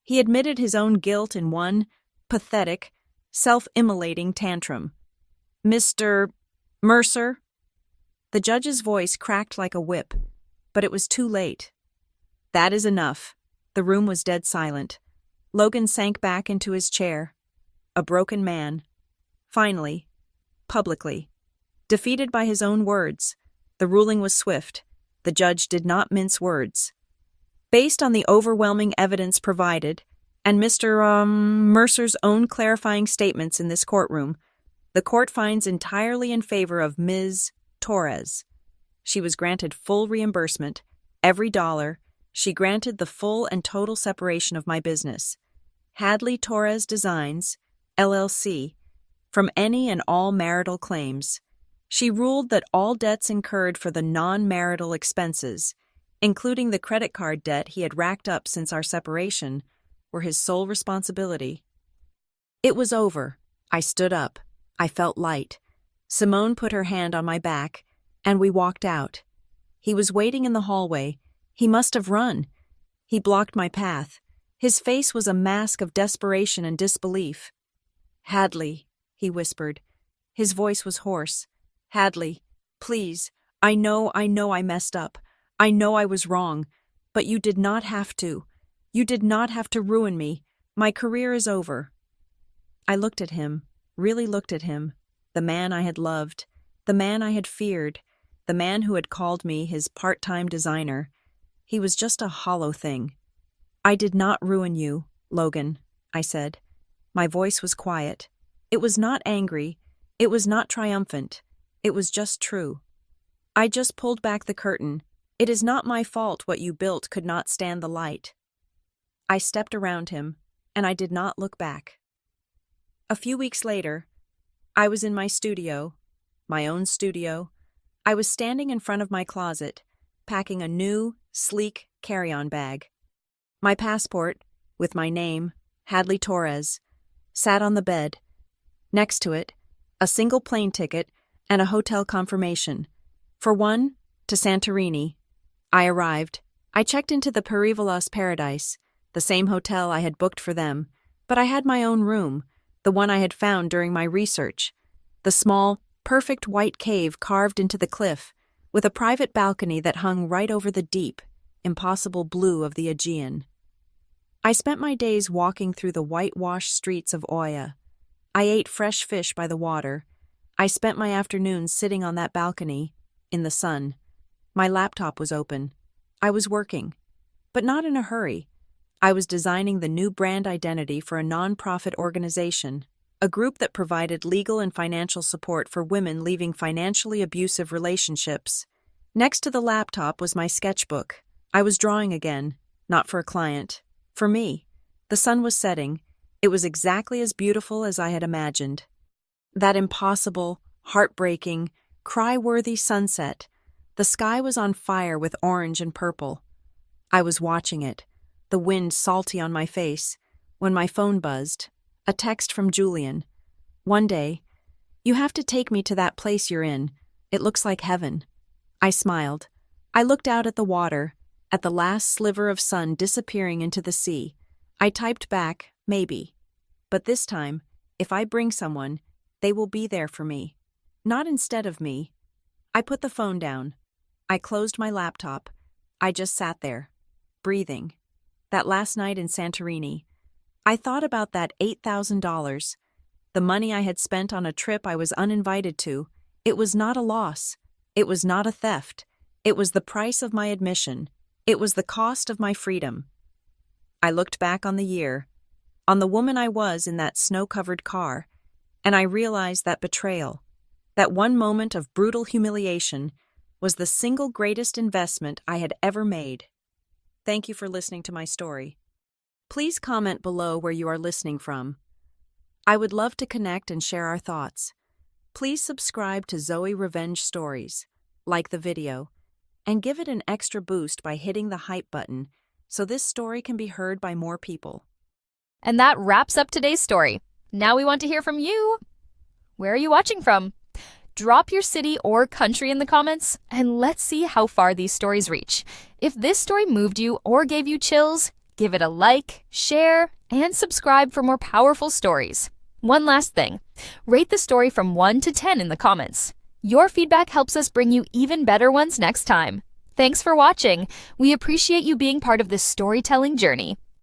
He admitted his own guilt in one pathetic, self-immolating tantrum. "Mr. Mercer?" The judge's voice cracked like a whip, but it was too late. "That is enough." The room was dead silent. Logan sank back into his chair. A broken man. Finally, publicly. Defeated by his own words. The ruling was swift. The judge did not mince words. Based on the overwhelming evidence provided, and Mr. Mercer's own clarifying statements in this courtroom, the court finds entirely in favor of Ms. Torres. She was granted full reimbursement, every dollar. She granted the full and total separation of my business, Hadley Torres Designs, LLC, from any and all marital claims. She ruled that all debts incurred for the non-marital expenses, including the credit card debt he had racked up since our separation, were his sole responsibility. It was over. I stood up. I felt light. Simone put her hand on my back, and we walked out. He was waiting in the hallway. He must have run. He blocked my path. His face was a mask of desperation and disbelief. "Hadley," he whispered. His voice was hoarse. "Hadley, please, I know I messed up. I know I was wrong, but you did not have to. You did not have to ruin me. My career is over." I looked at him, really looked at him, the man I had loved, the man I had feared, the man who had called me his part-time designer. He was just a hollow thing. "I did not ruin you, Logan," I said. My voice was quiet. It was not angry. It was not triumphant. It was just true. "I just pulled back the curtain. It is not my fault what you built could not stand the light." I stepped around him, and I did not look back. A few weeks later, I was in my studio, my own studio. I was standing in front of my closet, packing a new, sleek carry-on bag. My passport, with my name, Hadley Torres, sat on the bed. Next to it, a single plane ticket and a hotel confirmation. For one, to Santorini. I arrived. I checked into the Perivolos Paradise, the same hotel I had booked for them, but I had my own room, the one I had found during my research. The small, perfect white cave carved into the cliff, with a private balcony that hung right over the deep, impossible blue of the Aegean. I spent my days walking through the whitewashed streets of Oia. I ate fresh fish by the water. I spent my afternoons sitting on that balcony, in the sun. My laptop was open. I was working, but not in a hurry. I was designing the new brand identity for a non-profit organization, a group that provided legal and financial support for women leaving financially abusive relationships. Next to the laptop was my sketchbook. I was drawing again, not for a client, for me. The sun was setting. It was exactly as beautiful as I had imagined. That impossible, heartbreaking, cry-worthy sunset. The sky was on fire with orange and purple. I was watching it, the wind salty on my face, when my phone buzzed. A text from Julian. "One day, you have to take me to that place you're in. It looks like heaven." I smiled. I looked out at the water, at the last sliver of sun disappearing into the sea. I typed back, maybe. But this time, if I bring someone, they will be there for me. Not instead of me. I put the phone down. I closed my laptop. I just sat there, breathing. That last night in Santorini, I thought about that $8,000, the money I had spent on a trip I was uninvited to. It was not a loss. It was not a theft. It was the price of my admission. It was the cost of my freedom. I looked back on the year, on the woman I was in that snow-covered car, and I realized that betrayal, that one moment of brutal humiliation, was the single greatest investment I had ever made. Thank you for listening to my story. Please comment below where you are listening from. I would love to connect and share our thoughts. Please subscribe to Zoe Revenge Stories, like the video, and give it an extra boost by hitting the hype button so this story can be heard by more people. And that wraps up today's story. Now we want to hear from you. Where are you watching from? Drop your city or country in the comments, and let's see how far these stories reach. If this story moved you or gave you chills, give it a like, share, and subscribe for more powerful stories. One last thing, rate the story from 1 to 10 in the comments. Your feedback helps us bring you even better ones next time. Thanks for watching. We appreciate you being part of this storytelling journey.